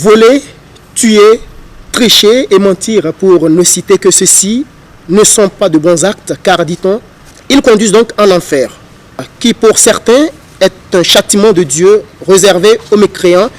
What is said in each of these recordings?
Voler, tuer, tricher et mentir, pour ne citer que ceci, ne sont pas de bons actes, car, dit-on, ils conduisent donc en enfer, qui pour certains est un châtiment de Dieu réservé aux mécréants,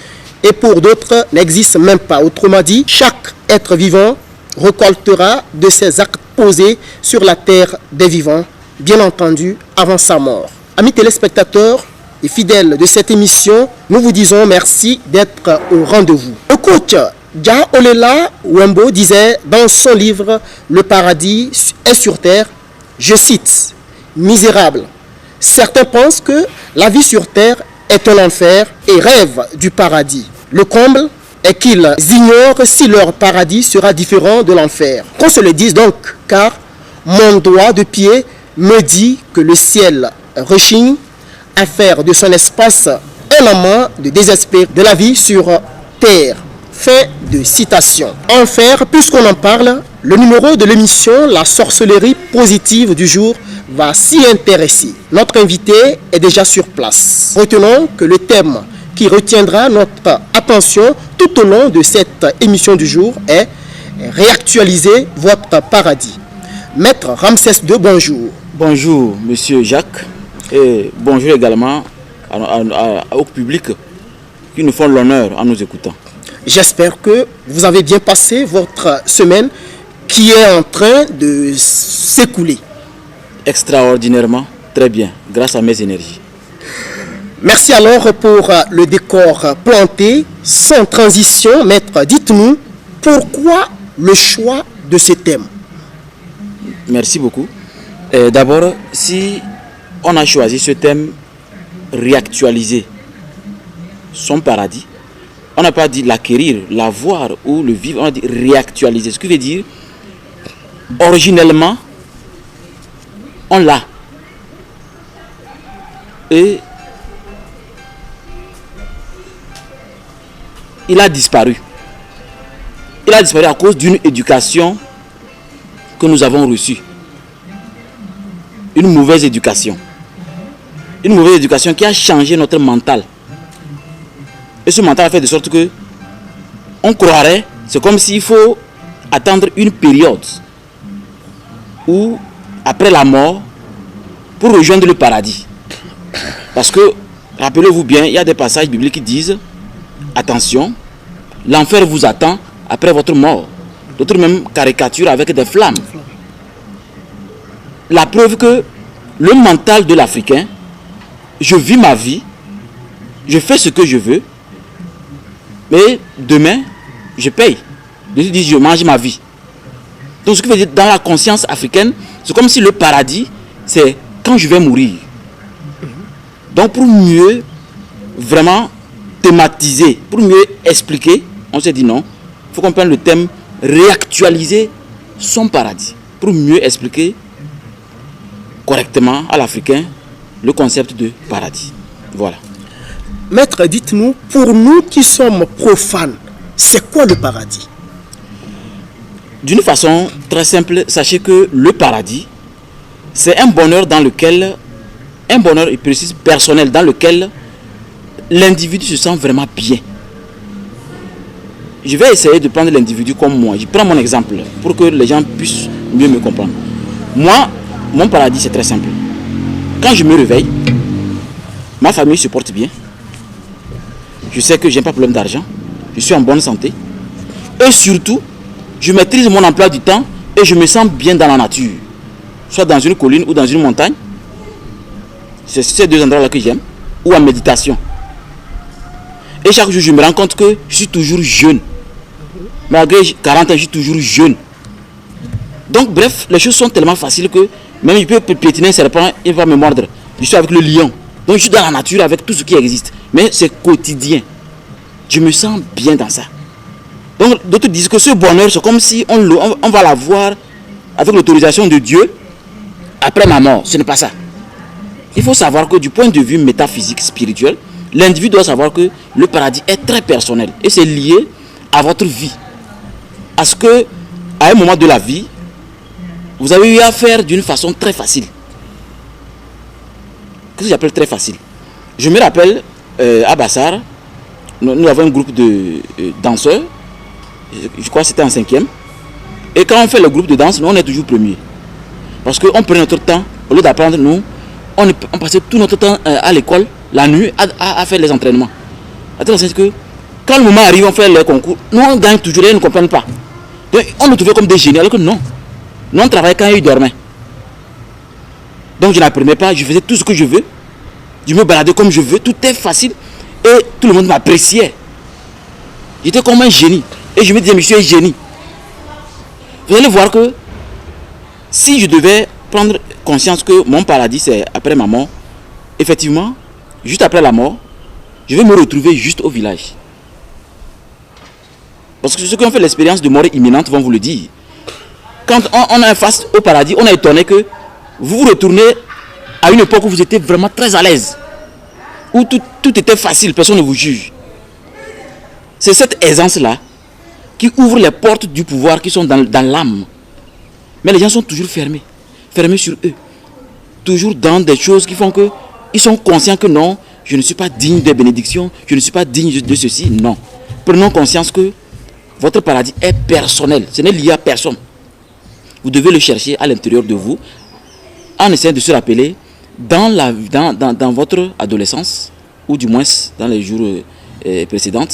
et pour d'autres n'existe même pas. Autrement dit, chaque être vivant récoltera de ses actes posés sur la terre des vivants, bien entendu, avant sa mort. Amis téléspectateurs et fidèles de cette émission, nous vous disons merci d'être au rendez-vous. Le coach Jah Olela Wembo disait dans son livre « Le paradis est sur terre », je cite, « Misérable, certains pensent que la vie sur terre est un enfer et rêvent du paradis. Le comble est qu'ils ignorent si leur paradis sera différent de l'enfer. Qu'on se le dise donc, car mon doigt de pied me dit que le ciel rechigne à faire de son espace un amant de désespérer de la vie sur terre. » Fin de citation. Enfer, puisqu'on en parle, le numéro de l'émission La sorcellerie positive du jour va s'y intéresser. Notre invité est déjà sur place. Retenons que le thème qui retiendra notre attention tout au long de cette émission du jour est « Réactualiser votre paradis ». Maître Ramsès II, bonjour. Bonjour, monsieur Jacques, et bonjour également au public qui nous font l'honneur en nous écoutant. J'espère que vous avez bien passé votre semaine qui est en train de s'écouler. Extraordinairement, très bien, grâce à mes énergies. Merci alors pour le décor planté. Sans transition, maître, dites-nous pourquoi le choix de ce thème? Merci beaucoup. D'abord, si on a choisi ce thème, réactualiser son paradis, on n'a pas dit l'acquérir, l'avoir ou le vivre, on a dit réactualiser. Ce qui veut dire, originellement, on l'a. Et il a disparu. Il a disparu à cause d'une éducation que nous avons reçue. Une mauvaise éducation. Une mauvaise éducation qui a changé notre mental. Et ce mental a fait de sorte que on croirait, c'est comme s'il faut attendre une période où, après la mort, pour rejoindre le paradis. Parce que, rappelez-vous bien, il y a des passages bibliques qui disent, attention, l'enfer vous attend après votre mort. D'autres même caricatures avec des flammes. La preuve que le mental de l'Africain, je vis ma vie, je fais ce que je veux, mais demain, je paye. Je mange ma vie. Donc ce qui veut dire, dans la conscience africaine, c'est comme si le paradis, c'est quand je vais mourir. Donc pour mieux vraiment thématiser, pour mieux expliquer, on s'est dit non, il faut qu'on prenne le thème réactualiser son paradis. Pour mieux expliquer correctement à l'Africain le concept de paradis. Voilà. Maître, dites-nous, pour nous qui sommes profanes, c'est quoi le paradis? D'une façon très simple, sachez que le paradis, c'est un bonheur dans lequel, un bonheur précis personnel dans lequel l'individu se sent vraiment bien. Je vais essayer de prendre l'individu comme moi. Je prends mon exemple pour que les gens puissent mieux me comprendre. Moi, mon paradis, c'est très simple. Quand je me réveille, ma famille se porte bien. Je sais que je n'ai pas de problème d'argent. Je suis en bonne santé. Et surtout, je maîtrise mon emploi du temps et je me sens bien dans la nature. Soit dans une colline ou dans une montagne. C'est ces deux endroits-là que j'aime, ou en méditation. Et chaque jour, je me rends compte que je suis toujours jeune. Malgré 40 ans, je suis toujours jeune. Donc, bref, les choses sont tellement faciles que même je peux piétiner un serpent, il va me mordre. Je suis avec le lion. Donc, je suis dans la nature avec tout ce qui existe. Mais c'est quotidien. Je me sens bien dans ça. Donc, d'autres disent que ce bonheur, c'est comme si on va l'avoir avec l'autorisation de Dieu après ma mort. Ce n'est pas ça. Il faut savoir que du point de vue métaphysique, spirituel, l'individu doit savoir que le paradis est très personnel. Et c'est lié à votre vie. À ce que, à un moment de la vie, vous avez eu à faire d'une façon très facile. Qu'est-ce que j'appelle très facile? Je me rappelle, à Bassar, nous avons un groupe de danseurs. Je crois que c'était en 5e. Et quand on fait le groupe de danse, nous on est toujours premier. Parce qu'on prenait notre temps, au lieu d'apprendre, nous, on passait tout notre temps à l'école, la nuit, à faire les entraînements. C'est que quand le moment arrive, on fait les concours, nous on gagne toujours et ils ne comprennent pas. Donc on nous trouvait comme des génies, alors que non. Nous on travaillait quand ils dormaient. Donc je n'apprenais pas, je faisais tout ce que je veux. Je me baladais comme je veux, tout est facile. Et tout le monde m'appréciait. J'étais comme un génie. Et je me disais, mais je suis un génie. Vous allez voir que si je devais prendre conscience que mon paradis c'est après ma mort, effectivement, juste après la mort, je vais me retrouver juste au village. Parce que ceux qui ont fait l'expérience de mort imminente vont vous le dire. Quand on est face au paradis, on est étonné que vous vous retournez à une époque où vous étiez vraiment très à l'aise. Où tout était facile, personne ne vous juge. C'est cette aisance-là qui ouvre les portes du pouvoir qui sont dans l'âme. Mais les gens sont toujours fermés sur eux. Toujours dans des choses qui font que ils sont conscients que non, je ne suis pas digne des bénédictions, je ne suis pas digne de ceci. Non. Prenons conscience que votre paradis est personnel, ce n'est lié à personne. Vous devez le chercher à l'intérieur de vous, en essayant de se rappeler dans votre adolescence, ou du moins dans les jours précédents,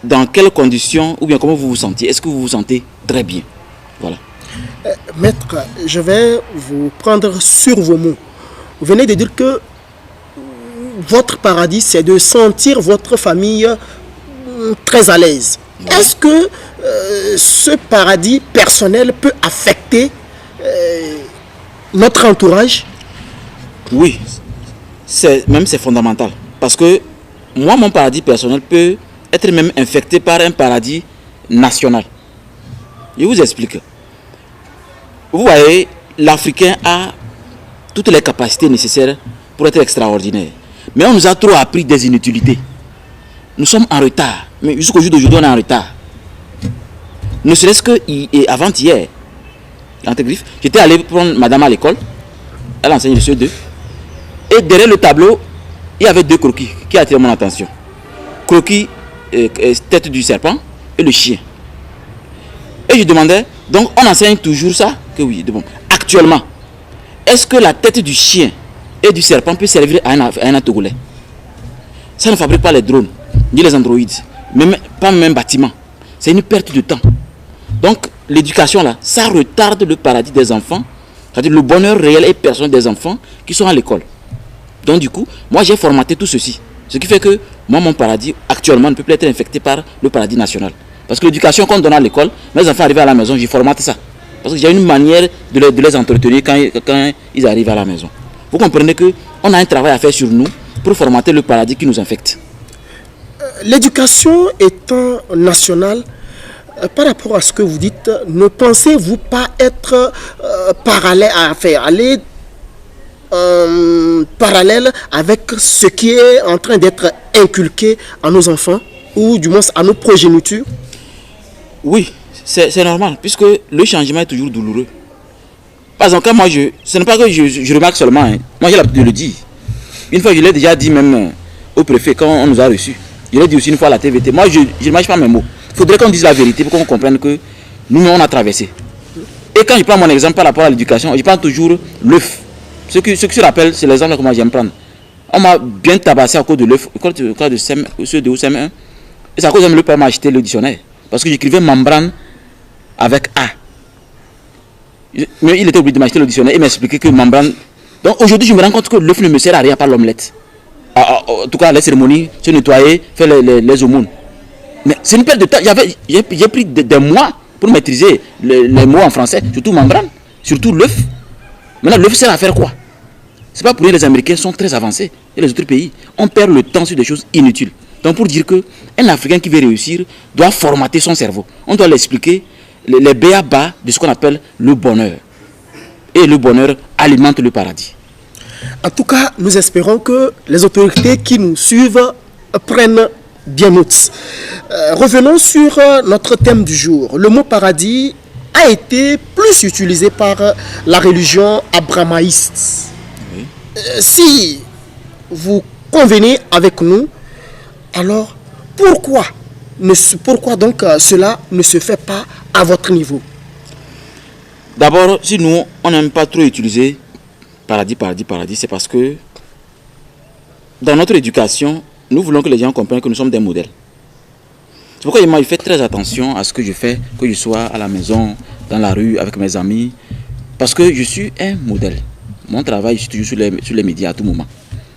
dans quelles conditions, ou bien comment vous vous sentiez. Est-ce que vous vous sentez très bien? Voilà. Maître, je vais vous prendre sur vos mots. Vous venez de dire que votre paradis, c'est de sentir votre famille très à l'aise. Ouais. Est-ce que ce paradis personnel peut affecter notre entourage? Oui, c'est fondamental. Parce que moi, mon paradis personnel peut être même infecté par un paradis national. Je vous explique. Vous voyez, l'Africain a toutes les capacités nécessaires pour être extraordinaire. Mais on nous a trop appris des inutilités. Nous sommes en retard. Mais jusqu'au jour d'aujourd'hui, on est en retard. Ne serait-ce que avant-hier, j'étais allé prendre madame à l'école. Elle enseigne le CE2. Et derrière le tableau, il y avait 2 croquis qui attirent mon attention. Croquis, tête du serpent et le chien. Et je demandais, donc on enseigne toujours ça? Que oui, bon. Actuellement, est-ce que la tête du chien et du serpent peut servir à un Togolais? Ça ne fabrique pas les drones, ni les androïdes, même, pas même bâtiment. C'est une perte de temps. Donc l'éducation là, ça retarde le paradis des enfants, c'est-à-dire le bonheur réel et personnel des enfants qui sont à l'école. Donc du coup, moi j'ai formaté tout ceci. Ce qui fait que moi, mon paradis actuellement ne peut plus être infecté par le paradis national. Parce que l'éducation qu'on donne à l'école, mes enfants arrivent à la maison, j'ai formaté ça. Parce que j'ai une manière de les entretenir quand ils arrivent à la maison. Vous comprenez qu'on a un travail à faire sur nous pour formater le paradis qui nous infecte. L'éducation étant nationale, par rapport à ce que vous dites, ne pensez-vous pas être parallèle à faire, aller parallèle avec ce qui est en train d'être inculqué à nos enfants, ou du moins à nos progénitures? Oui, c'est normal, puisque le changement est toujours douloureux. Par exemple, moi, ce n'est pas que je remarque seulement, hein. Moi j'ai l'habitude de le dire. Une fois, je l'ai déjà dit même au préfet quand on nous a reçus. Je l'ai dit aussi une fois à la TVT. Moi, je ne mâche pas mes mots. Il faudrait qu'on dise la vérité pour qu'on comprenne que nous, on a traversé. Et quand je prends mon exemple par rapport à l'éducation, je prends toujours l'œuf. Ce qui se rappelle, c'est l'exemple que moi j'aime prendre. On m'a bien tabassé à cause de l'œuf, au cas de CM2 ou CM1. Et c'est à cause de le père m'a acheté le dictionnaire. Parce que j'écrivais membrane avec A. Mais il était obligé de m'acheter le dictionnaire et m'expliquer que membrane, Donc aujourd'hui, je me rends compte que l'œuf ne me sert à rien, pas l'omelette. En tout cas, les cérémonies, se nettoyer, faire les aumônes. Mais c'est une perte de temps. J'ai pris des mois pour maîtriser les mots en français, surtout membrane, surtout l'œuf. Maintenant, l'œuf sert à faire quoi? C'est pas pour rien, les Américains sont très avancés et les autres pays. On perd le temps sur des choses inutiles. Donc pour dire qu'un Africain qui veut réussir doit formater son cerveau. On doit l'expliquer les b.a.-ba de ce qu'on appelle le bonheur. Et le bonheur alimente le paradis. En tout cas, nous espérons que les autorités qui nous suivent prennent bien note. Revenons sur notre thème du jour. Le mot paradis a été plus utilisé par la religion abrahamaïste. Oui. Si vous convenez avec nous, alors pourquoi donc cela ne se fait pas à votre niveau? D'abord, si nous, on n'aime pas trop utiliser paradis, c'est parce que dans notre éducation, nous voulons que les gens comprennent que nous sommes des modèles. C'est pourquoi il fait très attention à ce que je fais, que je sois à la maison, dans la rue, avec mes amis. Parce que je suis un modèle. Mon travail, je suis toujours sur les médias à tout moment.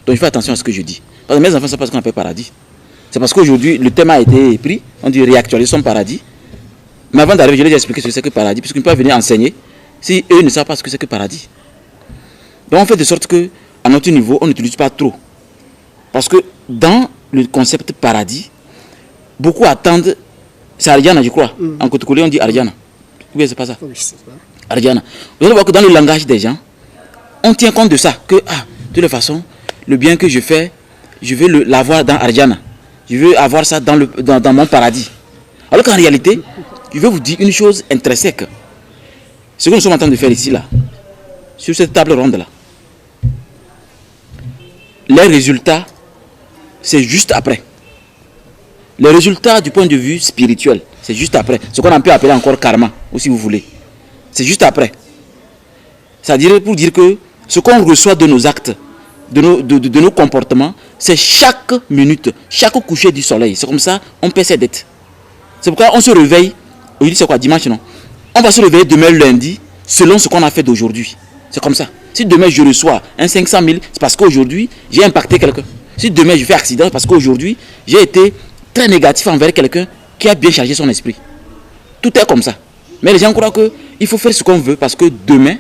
Donc je fais attention à ce que je dis. Parce que mes enfants, c'est pas ce qu'on appelle paradis. C'est parce qu'aujourd'hui, le thème a été pris, on dit réactualiser son paradis. Mais avant d'arriver, je les ai expliqué ce que c'est que paradis, puisqu'ils peuvent venir enseigner si eux ne savent pas ce que c'est que paradis. Donc on fait de sorte que, à notre niveau, on n'utilise pas trop. Parce que dans le concept paradis, beaucoup attendent, c'est Ariana, je crois. En Côte-Collé, on dit Ariana. Ou bien c'est pas ça? Oui, c'est ça. Ariana. Vous allez voir que dans le langage des gens, on tient compte de ça. Que, de toute façon, le bien que je fais, je veux l'avoir dans Ariana. Je veux avoir ça dans mon paradis. Alors qu'en réalité, je vais vous dire une chose intrinsèque. Ce que nous sommes en train de faire ici, là, sur cette table ronde-là, les résultats, c'est juste après. Les résultats du point de vue spirituel, c'est juste après. Ce qu'on peut appeler encore karma, ou si vous voulez. C'est juste après. C'est-à-dire pour dire que ce qu'on reçoit de nos actes, de nos comportements, c'est chaque minute, chaque coucher du soleil. C'est comme ça, on paie ses dettes. C'est pourquoi on se réveille. Aujourd'hui, c'est quoi? Dimanche, non? On va se réveiller demain lundi, selon ce qu'on a fait d'aujourd'hui. C'est comme ça. Si demain je reçois un 500 000, c'est parce qu'aujourd'hui, j'ai impacté quelqu'un. Si demain je fais accident, c'est parce qu'aujourd'hui, j'ai été très négatif envers quelqu'un qui a bien chargé son esprit. Tout est comme ça. Mais les gens croient qu'il faut faire ce qu'on veut parce que demain,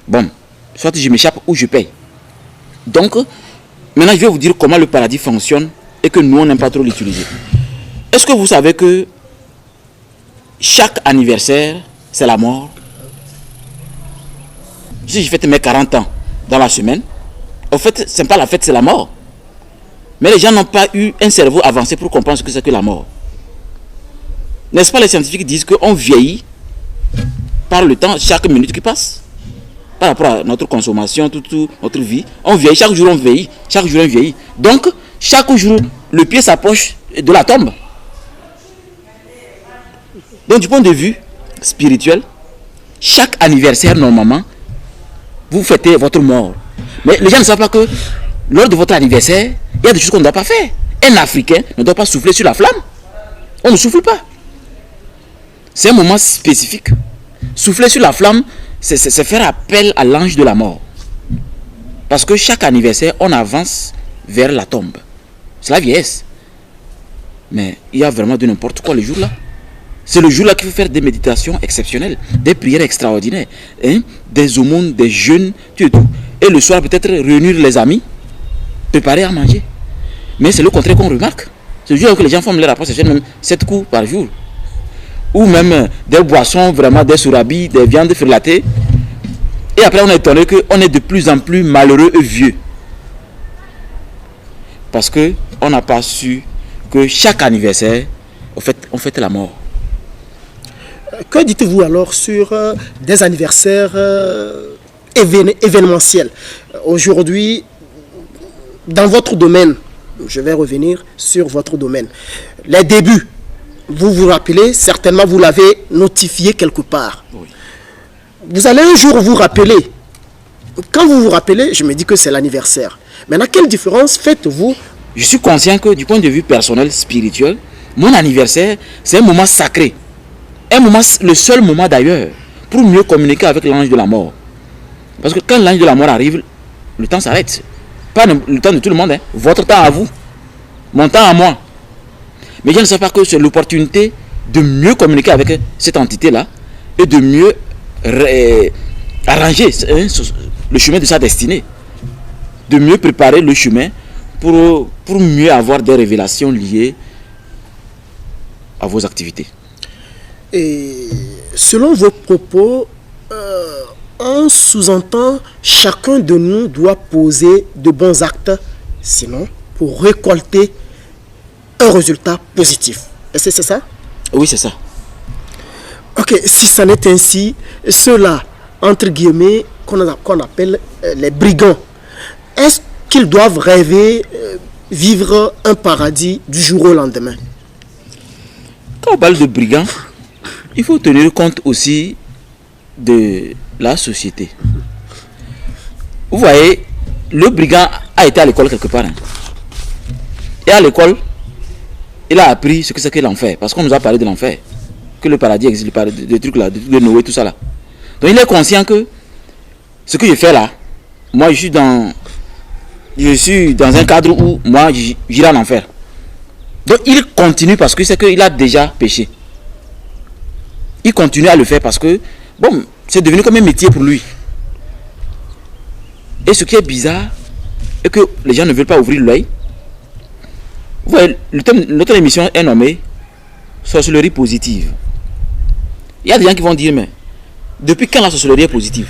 bon, soit je m'échappe ou je paye. Donc, maintenant je vais vous dire comment le paradis fonctionne et que nous on n'aime pas trop l'utiliser. Est-ce que vous savez que chaque anniversaire, c'est la mort? Si je fête mes 40 ans dans la semaine, en fait, ce n'est pas la fête, c'est la mort. Mais les gens n'ont pas eu un cerveau avancé pour comprendre ce que c'est que la mort. N'est-ce pas, les scientifiques disent qu'on vieillit par le temps, chaque minute qui passe. Par rapport à notre consommation, toute notre vie. On vieillit, chaque jour on vieillit, chaque jour on vieillit. Donc, chaque jour, le pied s'approche de la tombe. Donc, du point de vue spirituel, chaque anniversaire, normalement, vous fêtez votre mort. Mais les gens ne savent pas que lors de votre anniversaire, il y a des choses qu'on ne doit pas faire. Un Africain ne doit pas souffler sur la flamme. On ne souffle pas. C'est un moment spécifique. Souffler sur la flamme, c'est faire appel à l'ange de la mort. Parce que chaque anniversaire, on avance vers la tombe. C'est la vieillesse. Mais il y a vraiment de n'importe quoi le jour-là. C'est le jour-là qu'il faut faire des méditations exceptionnelles, des prières extraordinaires, des aumônes, des jeûnes, tout et tout. Et le soir, peut-être réunir les amis, préparer à manger. Mais c'est le contraire qu'on remarque. C'est le jour où les gens font les rapports sexuels, même 7 coups par jour. Ou même des boissons, vraiment des sourabis, des viandes frelatées. Et après, on est étonné qu'on est de plus en plus malheureux et vieux. Parce qu'on n'a pas su que chaque anniversaire, en fait, on fête la mort. Que dites-vous alors sur des anniversaires événementiels? Aujourd'hui, dans votre domaine, je vais revenir sur votre domaine. Les débuts, vous vous rappelez, certainement vous l'avez notifié quelque part. Oui. Vous allez un jour vous rappeler. Quand vous vous rappelez, je me dis que c'est l'anniversaire. Maintenant, quelle différence faites-vous? Je suis conscient que du point de vue personnel, spirituel, mon anniversaire, c'est un moment sacré. Un moment, le seul moment d'ailleurs, pour mieux communiquer avec l'ange de la mort. Parce que quand l'ange de la mort arrive, le temps s'arrête. Pas le temps de tout le monde, hein. Votre temps à vous, mon temps à moi. Mais je ne sais pas que c'est l'opportunité de mieux communiquer avec cette entité-là et de mieux arranger le chemin de sa destinée, de mieux préparer le chemin pour mieux avoir des révélations liées à vos activités. Et selon vos propos, on sous-entend chacun de nous doit poser de bons actes, sinon pour récolter un résultat positif. Est-ce que c'est ça? Oui, c'est ça. Ok, si ça n'est ainsi, ceux-là, entre guillemets, qu'on appelle les brigands, est-ce qu'ils doivent rêver, vivre un paradis du jour au lendemain? Quand on parle de brigands, il faut tenir compte aussi de la société. Vous voyez, le brigand a été à l'école quelque part. Hein. Et à l'école, il a appris ce que c'est que l'enfer. Parce qu'on nous a parlé de l'enfer. Que le paradis existe, des trucs là, de Noé, tout ça là. Donc il est conscient que ce que je fais là, moi je suis dans un cadre où moi j'irai en enfer. Donc il continue parce que c'est qu'il a déjà péché. Il continue à le faire parce que, bon, c'est devenu comme un métier pour lui. Et ce qui est bizarre, est que les gens ne veulent pas ouvrir l'œil. Vous voyez, notre émission est nommée sorcellerie positive. Il y a des gens qui vont dire, mais depuis quand la sorcellerie est positive?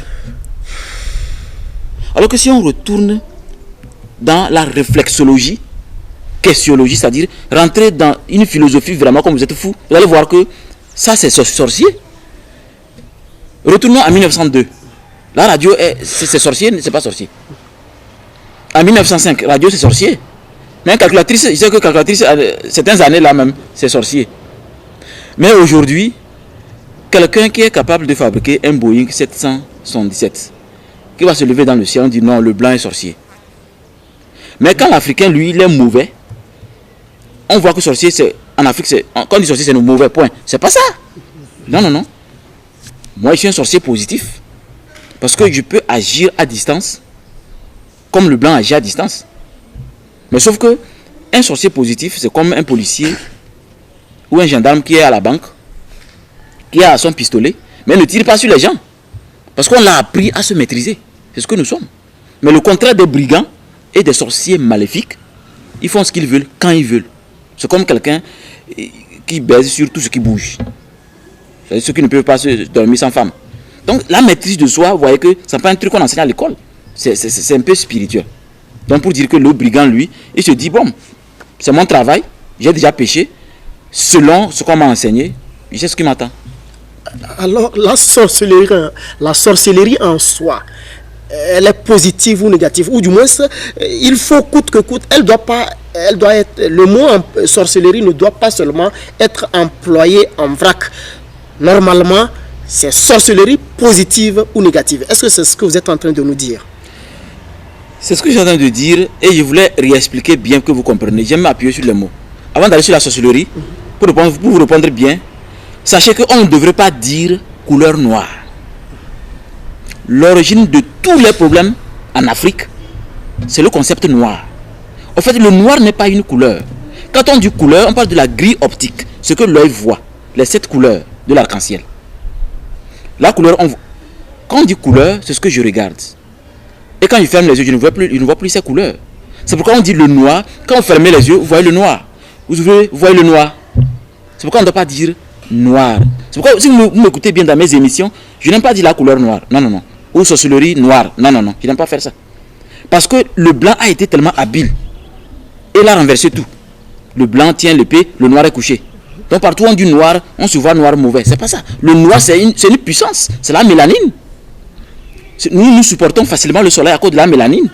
Alors que si on retourne dans la réflexologie, questiologie, c'est-à-dire rentrer dans une philosophie vraiment comme vous êtes fou, vous allez voir que ça c'est sorcier. Retournons en 1902. La radio, c'est sorcier, c'est pas sorcier. En 1905, radio c'est sorcier. Mais calculatrice, je sais que calculatrice, certaines années là même, c'est sorcier. Mais aujourd'hui, quelqu'un qui est capable de fabriquer un Boeing 777, qui va se lever dans le ciel, on dit non, le blanc est sorcier. Mais quand l'Africain, lui, il est mauvais, on voit que sorcier, c'est en Afrique, quand on dit sorcier, c'est le mauvais point. C'est pas ça. Non, non, non. Moi, je suis un sorcier positif. Parce que je peux agir à distance, comme le blanc agit à distance. Mais sauf que un sorcier positif, c'est comme un policier ou un gendarme qui est à la banque, qui a son pistolet, mais ne tire pas sur les gens. Parce qu'on l'a appris à se maîtriser. C'est ce que nous sommes. Mais le contraire des brigands et des sorciers maléfiques, ils font ce qu'ils veulent quand ils veulent. C'est comme quelqu'un qui baise sur tout ce qui bouge. C'est-à-dire ceux qui ne peuvent pas se dormir sans femme. Donc la maîtrise de soi, vous voyez que ce n'est pas un truc qu'on enseigne à l'école. C'est un peu spirituel. Donc pour dire que le brigand, lui, il se dit, bon, c'est mon travail, j'ai déjà péché, selon ce qu'on m'a enseigné, je sais ce qui m'attend. Alors la sorcellerie en soi, elle est positive ou négative, ou du moins il faut coûte que coûte, elle doit être, le mot sorcellerie ne doit pas seulement être employé en vrac. Normalement, c'est sorcellerie positive ou négative. Est-ce que c'est ce que vous êtes en train de nous dire? C'est ce que j'ai en train de dire et je voulais réexpliquer bien que vous compreniez. J'aime m'appuyer sur les mots. Avant d'aller sur la sorcellerie, pour vous répondre bien, sachez qu'on ne devrait pas dire couleur noire. L'origine de tous les problèmes en Afrique, c'est le concept noir. En fait, le noir n'est pas une couleur. Quand on dit couleur, on parle de la grille optique, ce que l'œil voit, les 7 couleurs de l'arc-en-ciel. La couleur, quand on dit couleur, c'est ce que je regarde. Et quand je ferme les yeux, je ne vois plus ces couleurs. C'est pourquoi on dit le noir. Quand vous fermez les yeux, vous voyez le noir. Vous ouvrez, vous voyez le noir. C'est pourquoi on ne doit pas dire noir. C'est pourquoi, si vous m'écoutez bien dans mes émissions, je n'aime pas dire la couleur noire. Non, non, non. Ou sorcellerie noire. Non, non, non. Je n'aime pas faire ça. Parce que le blanc a été tellement habile. Et il a renversé tout. Le blanc tient l'épée, le noir est couché. Donc partout on dit noir, on se voit noir mauvais. C'est pas ça. Le noir, c'est une puissance. C'est la mélanine. Nous supportons facilement le soleil à cause de la mélanine.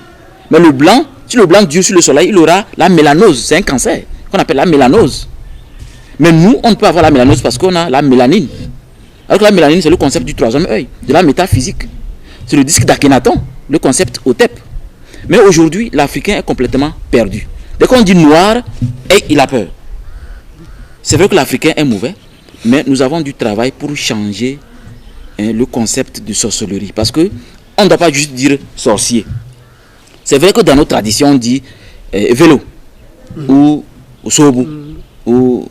Mais le blanc, si le blanc dure sur le soleil, il aura la mélanose. C'est un cancer qu'on appelle la mélanose. Mais nous, on ne peut avoir la mélanose parce qu'on a la mélanine. Alors que la mélanine, c'est le concept du troisième œil, de la métaphysique. C'est le disque d'Akhenaton, le concept Otep. Mais aujourd'hui, l'Africain est complètement perdu. Dès qu'on dit noir, il a peur. C'est vrai que l'Africain est mauvais, mais nous avons du travail pour changer le concept de sorcellerie. Parce que on ne doit pas juste dire sorcier. C'est vrai que dans nos traditions, on dit vélo, ou sobu, ou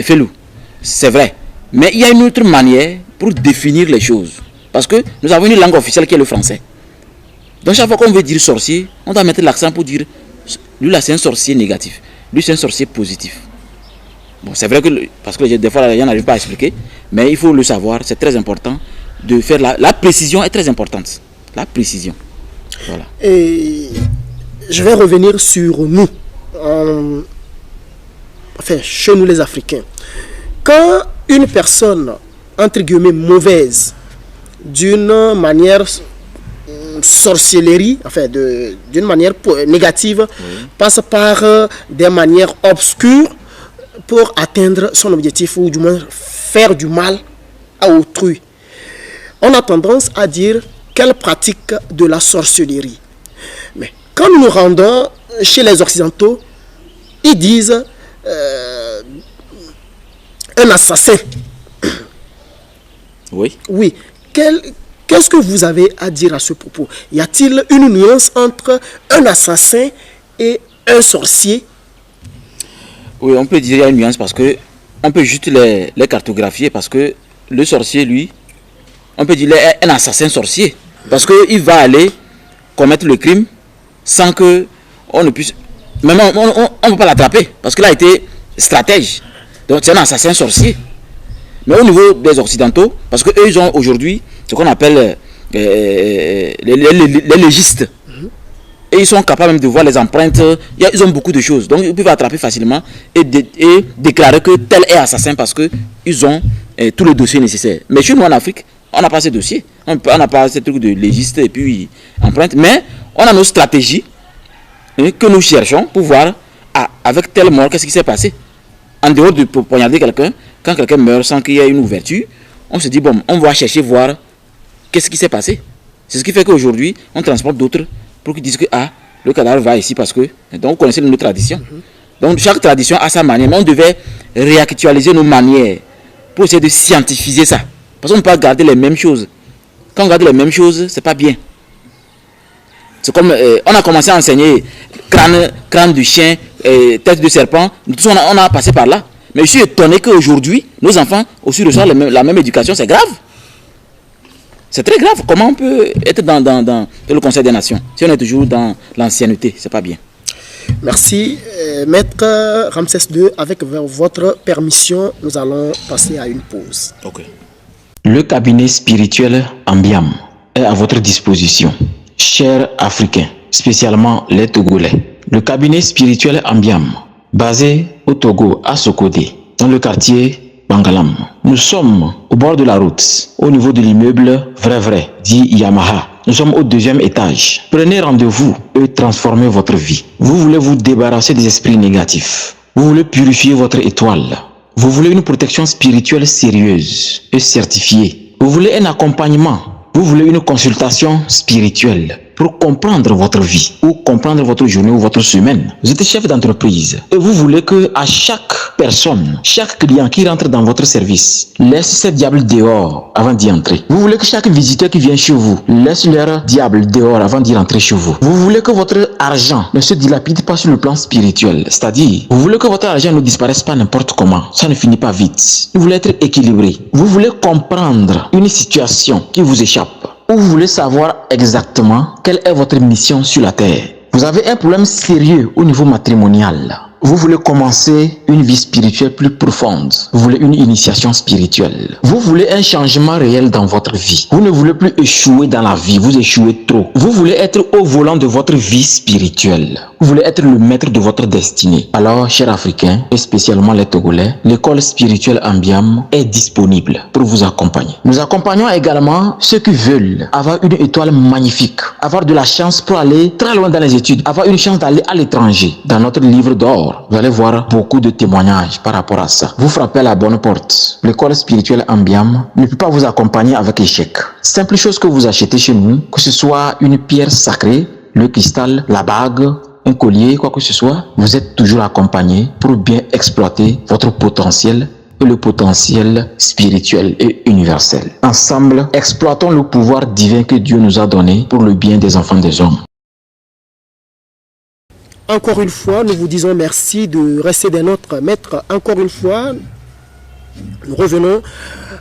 felou. C'est vrai. Mais il y a une autre manière pour définir les choses. Parce que nous avons une langue officielle qui est le français. Donc chaque fois qu'on veut dire sorcier, on doit mettre l'accent pour dire, lui là c'est un sorcier négatif, lui c'est un sorcier positif. Bon, c'est vrai que, parce que des fois les gens n'arrivent pas à expliquer, mais il faut le savoir, c'est très important de faire la précision est très importante. La précision. Voilà. Et je vais revenir sur nous, enfin chez nous les Africains. Quand une personne, entre guillemets, mauvaise, d'une manière sorcellerie, enfin d'une manière négative, passe par des manières obscures pour atteindre son objectif ou du moins faire du mal à autrui. On a tendance à dire qu'elle pratique de la sorcellerie. Mais quand nous nous rendons chez les Occidentaux, ils disent un assassin. Oui. Oui. Qu'est-ce que vous avez à dire à ce propos? Y a-t-il une nuance entre un assassin et un sorcier? Oui, on peut dire qu'il y a une nuance parce que on peut juste les cartographier parce que le sorcier, lui, on peut dire un assassin sorcier parce qu'il va aller commettre le crime sans que on ne puisse... Même on ne peut pas l'attraper parce qu'il a été stratège. Donc c'est un assassin sorcier. Mais au niveau des Occidentaux, parce qu'eux, ils ont aujourd'hui ce qu'on appelle les légistes. Et ils sont capables même de voir les empreintes. Ils ont beaucoup de choses. Donc ils peuvent attraper facilement et déclarer que tel est assassin parce qu'ils ont tous les dossiers nécessaires. Mais chez nous en Afrique, on n'a pas ces dossiers. On n'a pas ces trucs de légiste et puis empreinte. Mais on a nos stratégies que nous cherchons pour voir avec tel mort, qu'est-ce qui s'est passé. En dehors de poignarder quelqu'un, quand quelqu'un meurt sans qu'il y ait une ouverture, on se dit, bon, on va chercher voir qu'est-ce qui s'est passé. C'est ce qui fait qu'aujourd'hui, on transporte d'autres pour qu'ils disent que le cadavre va ici parce que... Donc, vous connaissez nos traditions. Donc, chaque tradition a sa manière. Mais on devait réactualiser nos manières pour essayer de scientifiser ça. Parce qu'on ne peut pas garder les mêmes choses. Quand on garde les mêmes choses, c'est pas bien. C'est comme... on a commencé à enseigner crâne de chien, tête de serpent. Tout on a passé par là. Mais je suis étonné qu'aujourd'hui, nos enfants aussi reçoivent la même éducation. C'est grave. C'est très grave. Comment on peut être dans le Conseil des Nations si on est toujours dans l'ancienneté? C'est pas bien. Merci. Maître Ramsès II, avec votre permission, nous allons passer à une pause. Ok. Le cabinet spirituel Ambiam est à votre disposition. Chers Africains, spécialement les Togolais. Le cabinet spirituel Ambiam, basé au Togo, à Sokodé, dans le quartier Bangalam. Nous sommes au bord de la route, au niveau de l'immeuble Vrai, dit Yamaha. Nous sommes au 2e étage. Prenez rendez-vous et transformez votre vie. Vous voulez vous débarrasser des esprits négatifs. Vous voulez purifier votre étoile. Vous voulez une protection spirituelle sérieuse et certifiée. Vous voulez un accompagnement. Vous voulez une consultation spirituelle pour comprendre votre vie ou comprendre votre journée ou votre semaine. Vous êtes chef d'entreprise et vous voulez que à chaque personne, chaque client qui rentre dans votre service, laisse ce diable dehors avant d'y entrer. Vous voulez que chaque visiteur qui vient chez vous laisse leur diable dehors avant d'y rentrer chez vous. Vous voulez que votre argent ne se dilapide pas sur le plan spirituel. C'est-à-dire, vous voulez que votre argent ne disparaisse pas n'importe comment. Ça ne finit pas vite. Vous voulez être équilibré. Vous voulez comprendre une situation qui vous échappe. Ou vous voulez savoir exactement quelle est votre mission sur la terre. Vous avez un problème sérieux au niveau matrimonial. Vous voulez commencer une vie spirituelle plus profonde. Vous voulez une initiation spirituelle. Vous voulez un changement réel dans votre vie. Vous ne voulez plus échouer dans la vie. Vous échouez trop. Vous voulez être au volant de votre vie spirituelle. Vous voulez être le maître de votre destinée. Alors, chers Africains, et spécialement les Togolais, l'école spirituelle Ambiam est disponible pour vous accompagner. Nous accompagnons également ceux qui veulent avoir une étoile magnifique, avoir de la chance pour aller très loin dans les études, avoir une chance d'aller à l'étranger. Dans notre livre d'or, vous allez voir beaucoup de témoignages par rapport à ça. Vous frappez à la bonne porte. L'école spirituelle Ambiam ne peut pas vous accompagner avec échec. Simple chose que vous achetez chez nous, que ce soit une pierre sacrée, le cristal, la bague, un collier, quoi que ce soit, vous êtes toujours accompagné pour bien exploiter votre potentiel et le potentiel spirituel et universel. Ensemble, exploitons le pouvoir divin que Dieu nous a donné pour le bien des enfants des hommes. encore une fois, nous vous disons merci de rester des nôtres. Maître, encore une fois, nous revenons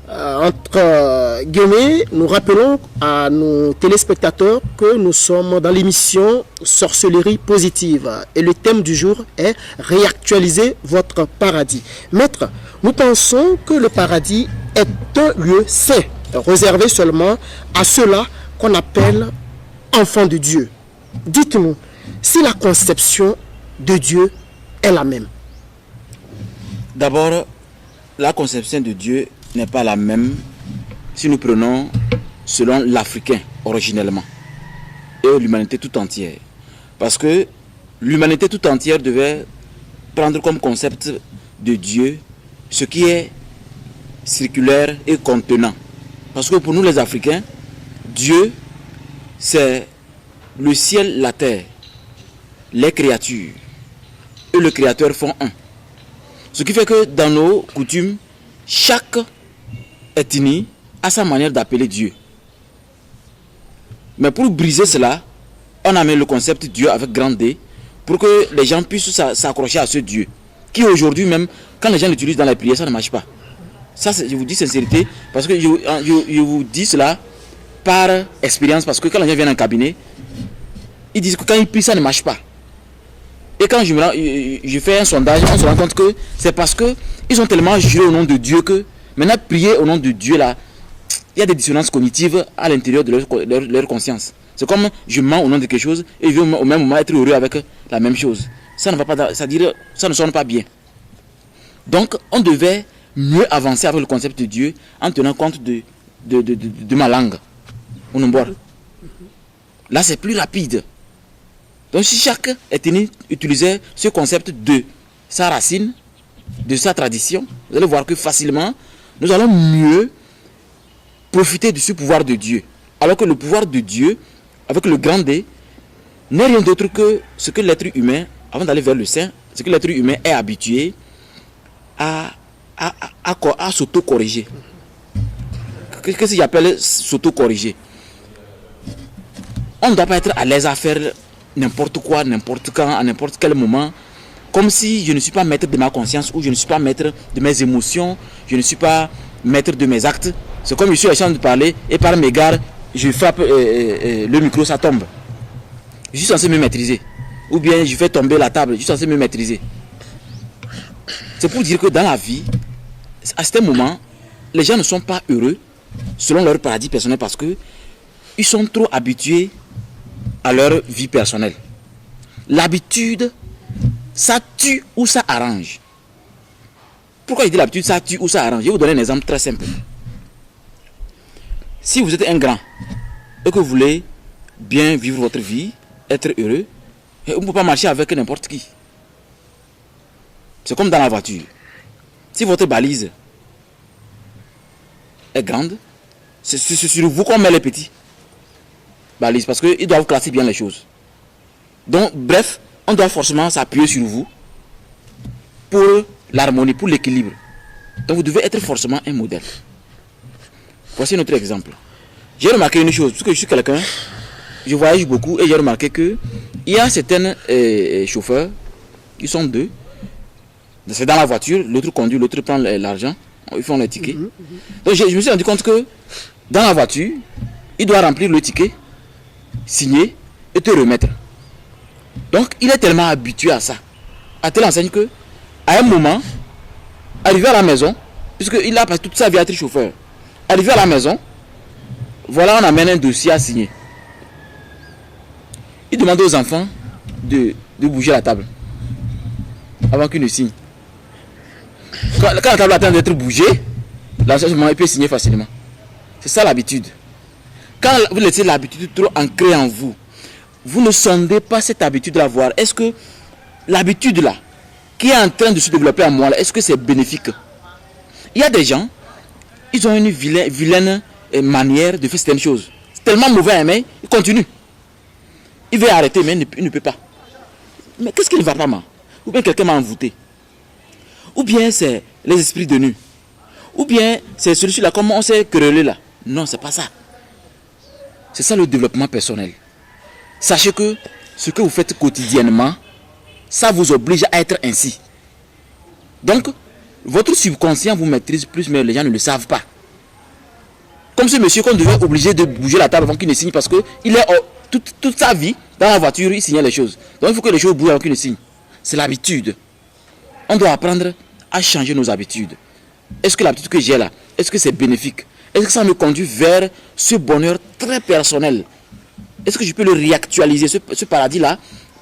entre guillemets, nous rappelons à nos téléspectateurs que nous sommes dans l'émission Sorcellerie positive et le thème du jour est réactualiser votre paradis. Maître, nous pensons que le paradis est un lieu saint, réservé seulement à ceux-là qu'on appelle enfants de Dieu. Dites-nous si la conception de Dieu est la même. D'abord, la conception de Dieu n'est pas la même si nous prenons selon l'Africain originellement et l'humanité tout entière. Parce que l'humanité tout entière devait prendre comme concept de Dieu ce qui est circulaire et contenant. Parce que pour nous les Africains, Dieu c'est le ciel, la terre, les créatures et le Créateur font un. Ce qui fait que dans nos coutumes, chaque ethnie a sa manière d'appeler Dieu. Mais pour briser cela, on a mis le concept Dieu avec grand D pour que les gens puissent s'accrocher à ce Dieu. Qui aujourd'hui même, quand les gens l'utilisent dans les prières, ça ne marche pas. Ça, je vous dis sincérité, parce que je vous dis cela par expérience, parce que quand les gens viennent en cabinet, ils disent que quand ils prient, ça ne marche pas. Et quand je fais un sondage, on se rend compte que c'est parce qu'ils ont tellement juré au nom de Dieu que maintenant prier au nom de Dieu là, il y a des dissonances cognitives à l'intérieur de leur conscience. C'est comme je mens au nom de quelque chose et je veux au même moment être heureux avec la même chose. Ça ne va pas, c'est-à-dire ça ne sonne pas bien. Donc on devait mieux avancer avec le concept de Dieu en tenant compte de ma langue. Au nombre. Là c'est plus rapide. Donc si chaque ethnie utilisait ce concept de sa racine, de sa tradition, vous allez voir que facilement, nous allons mieux profiter de ce pouvoir de Dieu. Alors que le pouvoir de Dieu, avec le grand D, n'est rien d'autre que ce que l'être humain, avant d'aller vers le saint, ce que l'être humain est habitué à s'auto-corriger. Qu'est-ce que j'appelle s'auto-corriger? On ne doit pas être à l'aise à faire n'importe quoi, n'importe quand, à n'importe quel moment, comme si je ne suis pas maître de ma conscience ou je ne suis pas maître de mes émotions, je ne suis pas maître de mes actes. C'est comme je suis en train de parler et par mégarde, je frappe le micro, ça tombe. Je suis censé me maîtriser. Ou bien je fais tomber la table, je suis censé me maîtriser. C'est pour dire que dans la vie, à certains moments, les gens ne sont pas heureux selon leur paradis personnel parce que ils sont trop habitués à leur vie personnelle. L'habitude, ça tue ou ça arrange. Pourquoi je dis l'habitude, ça tue ou ça arrange? Je vais vous donner un exemple très simple. Si vous êtes un grand et que vous voulez bien vivre votre vie, être heureux, on ne peut pas marcher avec n'importe qui. C'est comme dans la voiture. Si votre balise est grande, c'est sur vous qu'on met les petits balises parce qu'ils doivent classer bien les choses. Donc, bref, on doit forcément s'appuyer sur vous pour l'harmonie, pour l'équilibre. Donc, vous devez être forcément un modèle. Voici notre exemple. J'ai remarqué une chose, parce que je suis quelqu'un, je voyage beaucoup et j'ai remarqué que il y a certains chauffeurs, ils sont deux. C'est dans la voiture, l'autre conduit, l'autre prend l'argent, ils font les tickets. Donc je me suis rendu compte que dans la voiture, il doit remplir le ticket, signer et te remettre. Donc il est tellement habitué à ça, à telle enseigne que, à un moment, arrivé à la maison, puisqu'il a passé toute sa vie à être chauffeur, arrivé à la maison, voilà, on amène un dossier à signer. Il demande aux enfants de bouger la table avant qu'ils ne signent. Quand la table attend d'être bougée, l'enseignant peut signer facilement. C'est ça l'habitude. Quand vous laissez l'habitude trop ancrée en vous, vous ne sondez pas cette habitude à voir. Est-ce que l'habitude là, qui est en train de se développer en moi, est-ce que c'est bénéfique? Il y a des gens, ils ont une vilaine manière de faire certaines choses. C'est tellement mauvais, mais il continue. Il veut arrêter, mais il ne peut pas. Mais qu'est-ce qui ne va pas, moi? Ou bien quelqu'un m'a envoûté. Ou bien c'est les esprits de nu. Ou bien c'est celui-là, comment on s'est querellé là. Non, c'est pas ça. C'est ça le développement personnel. Sachez que ce que vous faites quotidiennement ça vous oblige à être ainsi. Donc, votre subconscient vous maîtrise plus, mais les gens ne le savent pas. Comme ce monsieur qu'on devait obliger de bouger la table avant qu'il ne signe, parce que il est toute sa vie dans la voiture, il signait les choses. Donc il faut que les choses bougent avant qu'il ne signe. C'est l'habitude. On doit apprendre à changer nos habitudes. Est-ce que l'habitude que j'ai là, est-ce que c'est bénéfique? Est-ce que ça me conduit vers ce bonheur très personnel? Est-ce que je peux le réactualiser, ce paradis-là,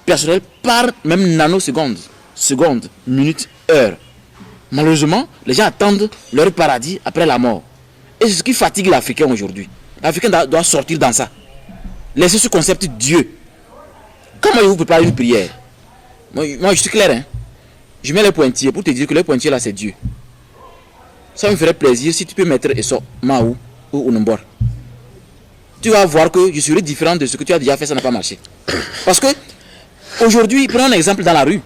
personnel, par même nanosecondes, secondes, minutes, heures? Malheureusement, les gens attendent leur paradis après la mort. Et c'est ce qui fatigue l'Africain aujourd'hui. L'Africain doit sortir dans ça. Laissez ce concept Dieu. Comment vous préparez une prière? Moi, je suis clair. Hein? Je mets les pointillés pour te dire que les pointillés là, c'est Dieu. Ça me ferait plaisir si tu peux mettre Eso, Maou ou Unumbor. Tu vas voir que je serai différent de ce que tu as déjà fait, ça n'a pas marché. Parce que, aujourd'hui, prenons un exemple dans la rue.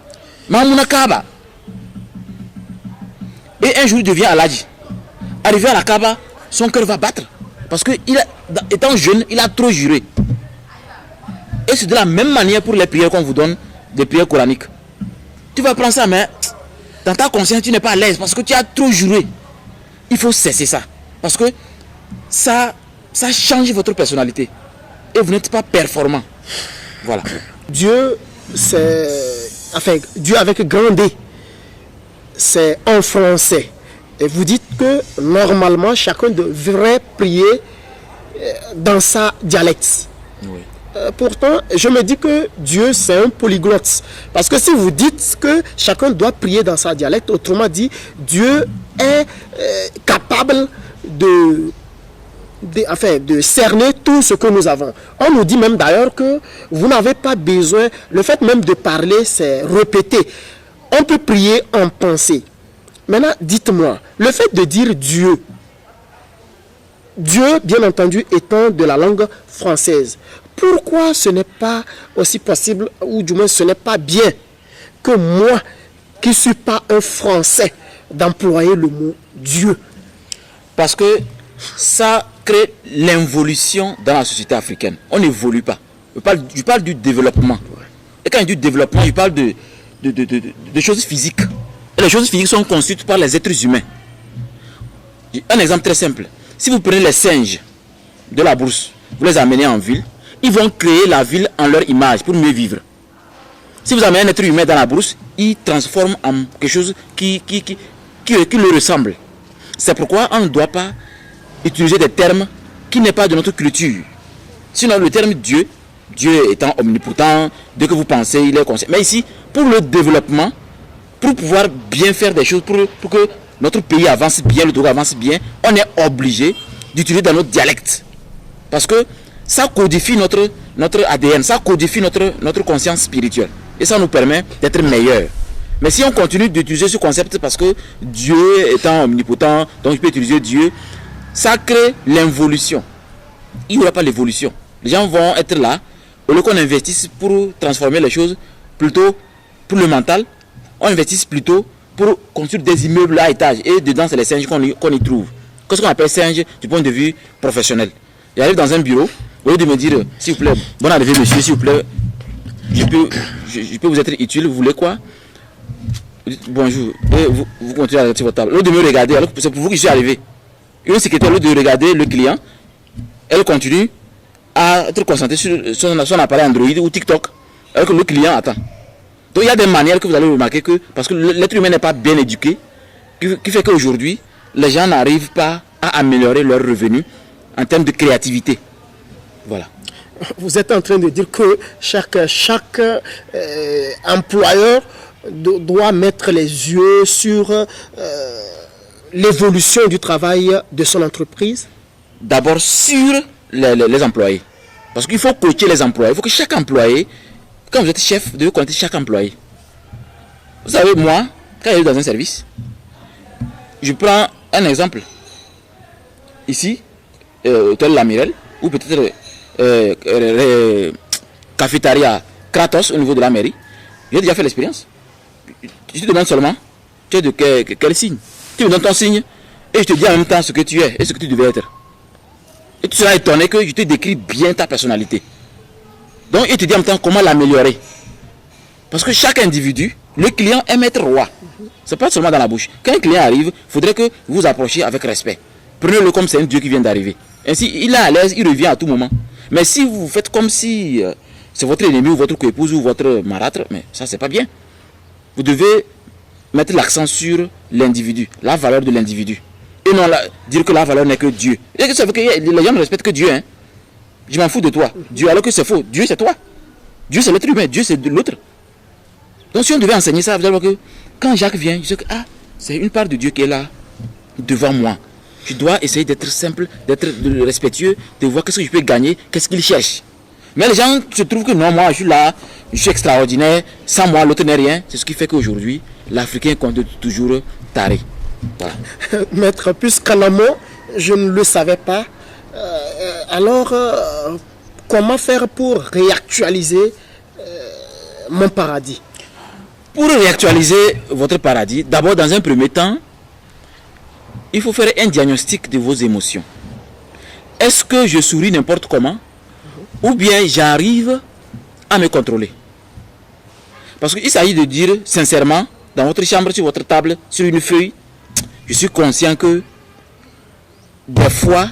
Mamouna Kaba. Et un jour, il devient Aladji. Arrivé à la Kaaba, son cœur va battre. Parce que, étant jeune, il a trop juré. Et c'est de la même manière pour les prières qu'on vous donne, des prières coraniques. Tu vas prendre ça, mais dans ta conscience, tu n'es pas à l'aise parce que tu as trop juré. Il faut cesser ça. Parce que ça change votre personnalité. Et vous n'êtes pas performant. Voilà. Dieu, c'est... Enfin, Dieu avec grand D. C'est en français. Et vous dites que normalement, chacun devrait prier dans sa dialecte. Oui. Pourtant, je me dis que Dieu, c'est un polyglotte. Parce que si vous dites que chacun doit prier dans sa dialecte, autrement dit, Dieu est capable de cerner tout ce que nous avons. On nous dit même d'ailleurs que vous n'avez pas besoin, le fait même de parler, c'est répéter. On peut prier en pensée. Maintenant, dites-moi, le fait de dire Dieu, Dieu, bien entendu, étant de la langue française, pourquoi ce n'est pas aussi possible, ou du moins ce n'est pas bien, que moi, qui ne suis pas un Français, d'employer le mot Dieu? Parce que ça crée l'involution dans la société africaine. On n'évolue pas. Je parle du développement. Et quand je dis développement, je parle de choses physiques. Et les choses physiques sont construites par les êtres humains. Un exemple très simple. Si vous prenez les singes de la brousse, vous les amenez en ville, ils vont créer la ville en leur image pour mieux vivre. Si vous amenez un être humain dans la brousse, il transforme en quelque chose qui le ressemble. C'est pourquoi on ne doit pas utiliser des termes qui n'est pas de notre culture. Sinon, le terme Dieu, Dieu étant omnipotent, dès que vous pensez, il est conscient. Mais ici, pour le développement, pour pouvoir bien faire des choses, pour que notre pays avance bien, le Togo avance bien, on est obligé d'utiliser dans notre dialecte. Parce que ça codifie notre ADN, ça codifie notre conscience spirituelle. Et ça nous permet d'être meilleurs. Mais si on continue d'utiliser ce concept parce que Dieu étant omnipotent, donc je peux utiliser Dieu, ça crée l'involution. Il n'y aura pas l'évolution. Les gens vont être là, au lieu qu'on investisse pour transformer les choses, plutôt pour le mental, on investisse plutôt pour construire des immeubles à étage. Et dedans, c'est les singes qu'on y trouve. Qu'est-ce qu'on appelle singe du point de vue professionnel? J'arrive dans un bureau, au lieu de me dire, s'il vous plaît, bonne arrivée monsieur, s'il vous plaît, je peux vous être utile, vous voulez quoi? Vous dites, bonjour, et vous continuez à regarder votre table. Au lieu de me regarder, alors c'est pour vous que je suis arrivé. Une secrétaire, au lieu de regarder le client, elle continue à être concentrée sur son appareil Android ou TikTok, alors que le client attend. Donc il y a des manières que vous allez remarquer que, parce que l'être humain n'est pas bien éduqué, qui fait qu'aujourd'hui, les gens n'arrivent pas à améliorer leurs revenus en termes de créativité. Voilà. Vous êtes en train de dire que chaque employeur doit mettre les yeux sur l'évolution du travail de son entreprise? D'abord sur les employés. Parce qu'il faut coacher les employés. Il faut que chaque employé, quand vous êtes chef, vous devez connaître chaque employé. Vous savez, moi, quand je suis dans un service, je prends un exemple. Ici, Hôtel Lamirel, ou peut-être cafétéria Kratos au niveau de la mairie. J'ai déjà fait l'expérience. Je te demande seulement, tu es de quel signe? Tu me donnes ton signe et je te dis en même temps ce que tu es et ce que tu devais être. Et tu seras étonné que je te décris bien ta personnalité. Donc, je te dis en même temps comment l'améliorer. Parce que chaque individu, le client aime être roi. Ce n'est pas seulement dans la bouche. Quand un client arrive, il faudrait que vous vous approchiez avec respect. Prenez-le comme c'est un Dieu qui vient d'arriver. Ainsi, il est à l'aise, il revient à tout moment. Mais si vous faites comme si c'est votre ennemi ou votre épouse ou votre marâtre, mais ça, c'est pas bien. Vous devez mettre l'accent sur l'individu, la valeur de l'individu. Et non dire que la valeur n'est que Dieu. Et ça veut que les gens ne respectent que Dieu. Hein. Je m'en fous de toi. Dieu, alors que c'est faux. Dieu, c'est toi. Dieu, c'est l'être humain. Dieu, c'est l'autre. Donc, si on devait enseigner ça, vous allez voir que quand Jacques vient, je sais que c'est une part de Dieu qui est là, devant moi. Je dois essayer d'être simple, d'être respectueux, de voir qu'est-ce que je peux gagner, qu'est-ce qu'il cherche. Mais les gens se trouvent que non, moi, je suis là, je suis extraordinaire, sans moi, l'autre n'est rien. C'est ce qui fait qu'aujourd'hui, l'Africain compte toujours taré. Voilà. Maître, puisqu'en amont, je ne le savais pas, alors comment faire pour réactualiser mon paradis? Pour réactualiser votre paradis, d'abord, dans un premier temps, il faut faire un diagnostic de vos émotions. Est-ce que je souris n'importe comment? Ou bien j'arrive à me contrôler? Parce qu'il s'agit de dire sincèrement, dans votre chambre, sur votre table, sur une feuille, je suis conscient que des fois,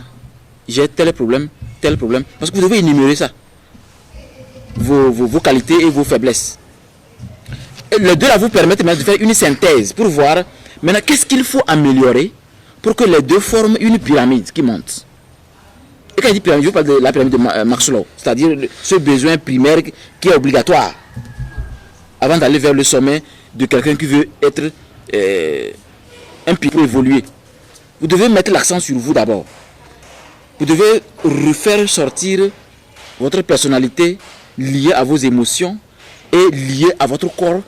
j'ai tel problème. Parce que vous devez énumérer ça. Vos qualités et vos faiblesses. Et les deux là vous permettent de faire une synthèse pour voir maintenant qu'est-ce qu'il faut améliorer pour que les deux forment une pyramide qui monte. Et quand je dis pyramide, je parle de la pyramide de Maslow, c'est-à-dire ce besoin primaire qui est obligatoire avant d'aller vers le sommet de quelqu'un qui veut être un pilier pour évoluer. Vous devez mettre l'accent sur vous d'abord. Vous devez refaire sortir votre personnalité liée à vos émotions et liée à votre corps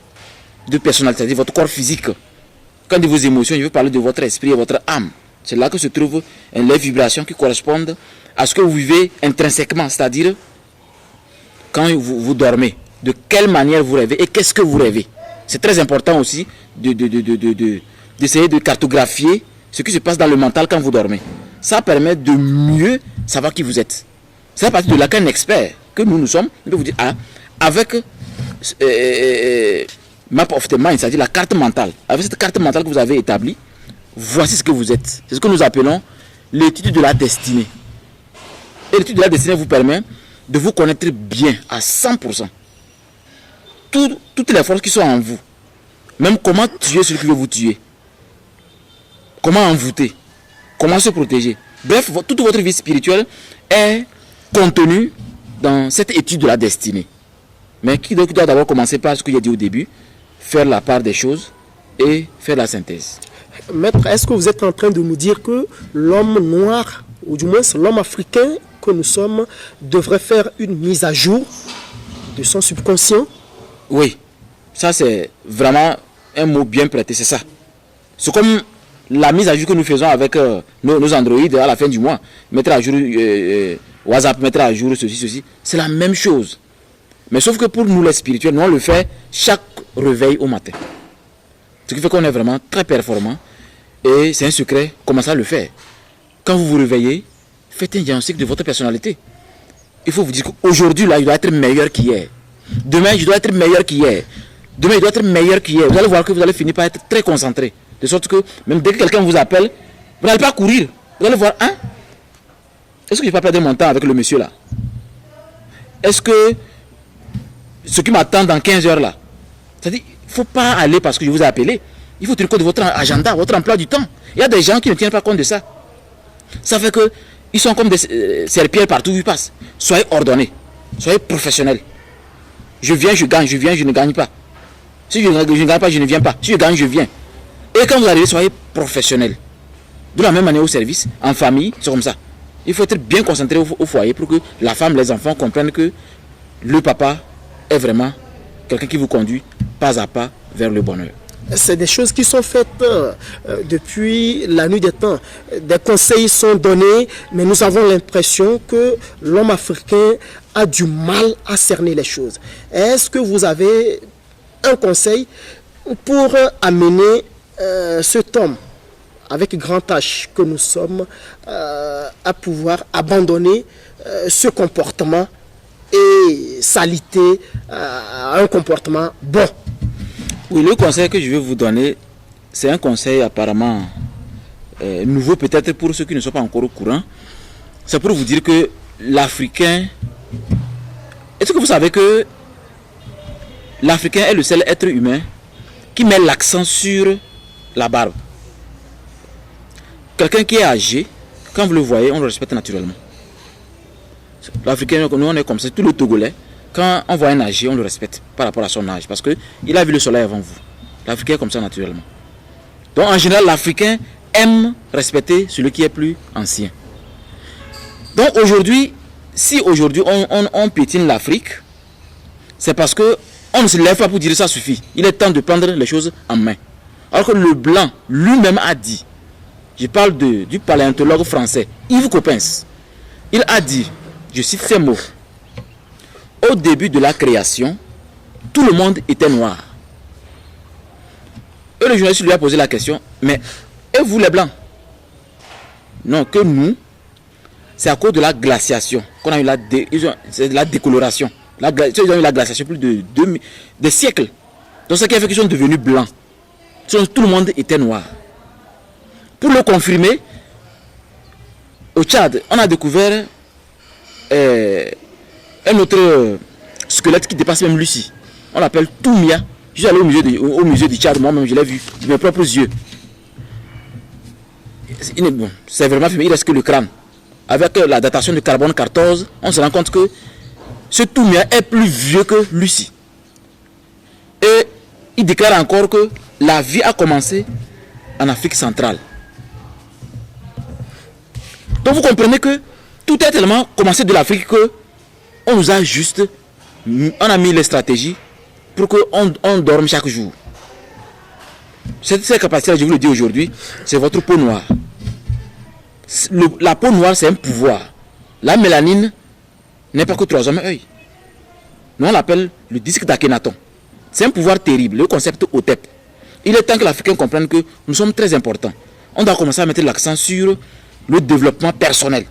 de personnalité, c'est-à-dire votre corps physique. Quand je dis vos émotions, je veux parler de votre esprit et votre âme. C'est là que se trouvent les vibrations qui correspondent à ce que vous vivez intrinsèquement, c'est-à-dire quand vous dormez, de quelle manière vous rêvez et qu'est-ce que vous rêvez. C'est très important aussi d'essayer de cartographier ce qui se passe dans le mental quand vous dormez. Ça permet de mieux savoir qui vous êtes. C'est à partir de là qu'un expert que nous sommes, il peut vous dire, avec map of the mind, c'est-à-dire la carte mentale. Avec cette carte mentale que vous avez établie, voici ce que vous êtes. C'est ce que nous appelons l'étude de la destinée. Et l'étude de la destinée vous permet de vous connaître bien à 100%. Toutes les forces qui sont en vous. Même comment tuer celui qui veut vous tuer. Comment envoûter. Comment se protéger. Bref, toute votre vie spirituelle est contenue dans cette étude de la destinée. Mais qui doit d'abord commencer par ce que j'ai dit au début, faire la part des choses et faire la synthèse. Maître, est-ce que vous êtes en train de nous dire que l'homme noir, ou du moins l'homme africain que nous sommes, devrait faire une mise à jour de son subconscient? Oui, ça c'est vraiment un mot bien prêté, c'est ça. C'est comme la mise à jour que nous faisons avec nos androïdes à la fin du mois. Mettre à jour WhatsApp, mettre à jour ceci. C'est la même chose. Mais sauf que pour nous les spirituels, nous on le fait chaque réveil au matin. Ce qui fait qu'on est vraiment très performant. Et c'est un secret, commencez à le faire. Quand vous vous réveillez, faites un diagnostic de votre personnalité. Il faut vous dire qu'aujourd'hui, là, il doit être meilleur qu'hier. Demain, je dois être meilleur qu'hier. Demain, il doit être meilleur qu'hier. Vous allez voir que vous allez finir par être très concentré. De sorte que, même dès que quelqu'un vous appelle, vous n'allez pas courir. Vous allez voir, est-ce que je ne vais pas perdre mon temps avec le monsieur là? Est-ce que ce qui m'attend dans 15 heures là, c'est-à-dire, il ne faut pas aller parce que je vous ai appelé. Il faut tenir compte de votre agenda, votre emploi du temps. Il y a des gens qui ne tiennent pas compte de ça. Ça fait qu'ils sont comme des serpillères partout où ils passent. Soyez ordonnés, soyez professionnels. Je viens, je gagne, je viens, je ne gagne pas. Si je ne gagne pas, je ne viens pas. Si je gagne, je viens. Et quand vous arrivez, soyez professionnels. De la même manière au service, en famille, c'est comme ça. Il faut être bien concentré au foyer pour que la femme, les enfants comprennent que le papa est vraiment quelqu'un qui vous conduit pas à pas vers le bonheur. C'est des choses qui sont faites depuis la nuit des temps. Des conseils sont donnés, mais nous avons l'impression que l'homme africain a du mal à cerner les choses. Est-ce que vous avez un conseil pour amener cet homme, avec grand H que nous sommes, à pouvoir abandonner ce comportement et s'aliter à un comportement bon. Oui, le conseil que je vais vous donner, c'est un conseil apparemment nouveau peut-être pour ceux qui ne sont pas encore au courant. C'est pour vous dire que l'Africain... Est-ce que vous savez que l'Africain est le seul être humain qui met l'accent sur la barbe? Quelqu'un qui est âgé, quand vous le voyez, on le respecte naturellement. L'Africain, nous on est comme ça, tout le Togolais, quand on voit un âgé, on le respecte par rapport à son âge, parce qu'il a vu le soleil avant vous. L'Africain est comme ça naturellement. Donc en général, l'Africain aime respecter celui qui est plus ancien. Donc aujourd'hui, si aujourd'hui on piétine l'Afrique, c'est parce que on ne se lève pas pour dire ça suffit. Il est temps de prendre les choses en main. Alors que le blanc lui-même a dit, je parle du paléontologue français Yves Coppens, il a dit, je cite ces mots, au début de la création, tout le monde était noir. Et le journaliste lui a posé la question, mais et vous les blancs? Non, que nous, c'est à cause de la glaciation qu'on a eu c'est de la décoloration. Ils ont eu la glaciation plus de des siècles. Donc ce qui a fait qu'ils sont devenus blancs. Sinon, tout le monde était noir. Pour le confirmer, au Tchad, on a découvert un autre squelette qui dépasse même Lucie. On l'appelle Toumia. Je suis allé au musée du Tchad, moi-même je l'ai vu de mes propres yeux. Bon, c'est vraiment filmé, il reste que le crâne. Avec la datation de carbone 14, on se rend compte que ce Toumia est plus vieux que Lucie. Et il déclare encore que la vie a commencé en Afrique centrale. Donc vous comprenez que tout est tellement commencé de l'Afrique que on nous a juste, on a mis les stratégies pour qu'on dorme chaque jour. Cette capacité, je vous le dis aujourd'hui, c'est votre peau noire. La peau noire, c'est un pouvoir. La mélanine n'est pas que troisième œil. Nous, on l'appelle le disque d'Akhenaton. C'est un pouvoir terrible, le concept OTEP. Il est temps que l'Africain comprenne que nous sommes très importants. On doit commencer à mettre l'accent sur le développement personnel,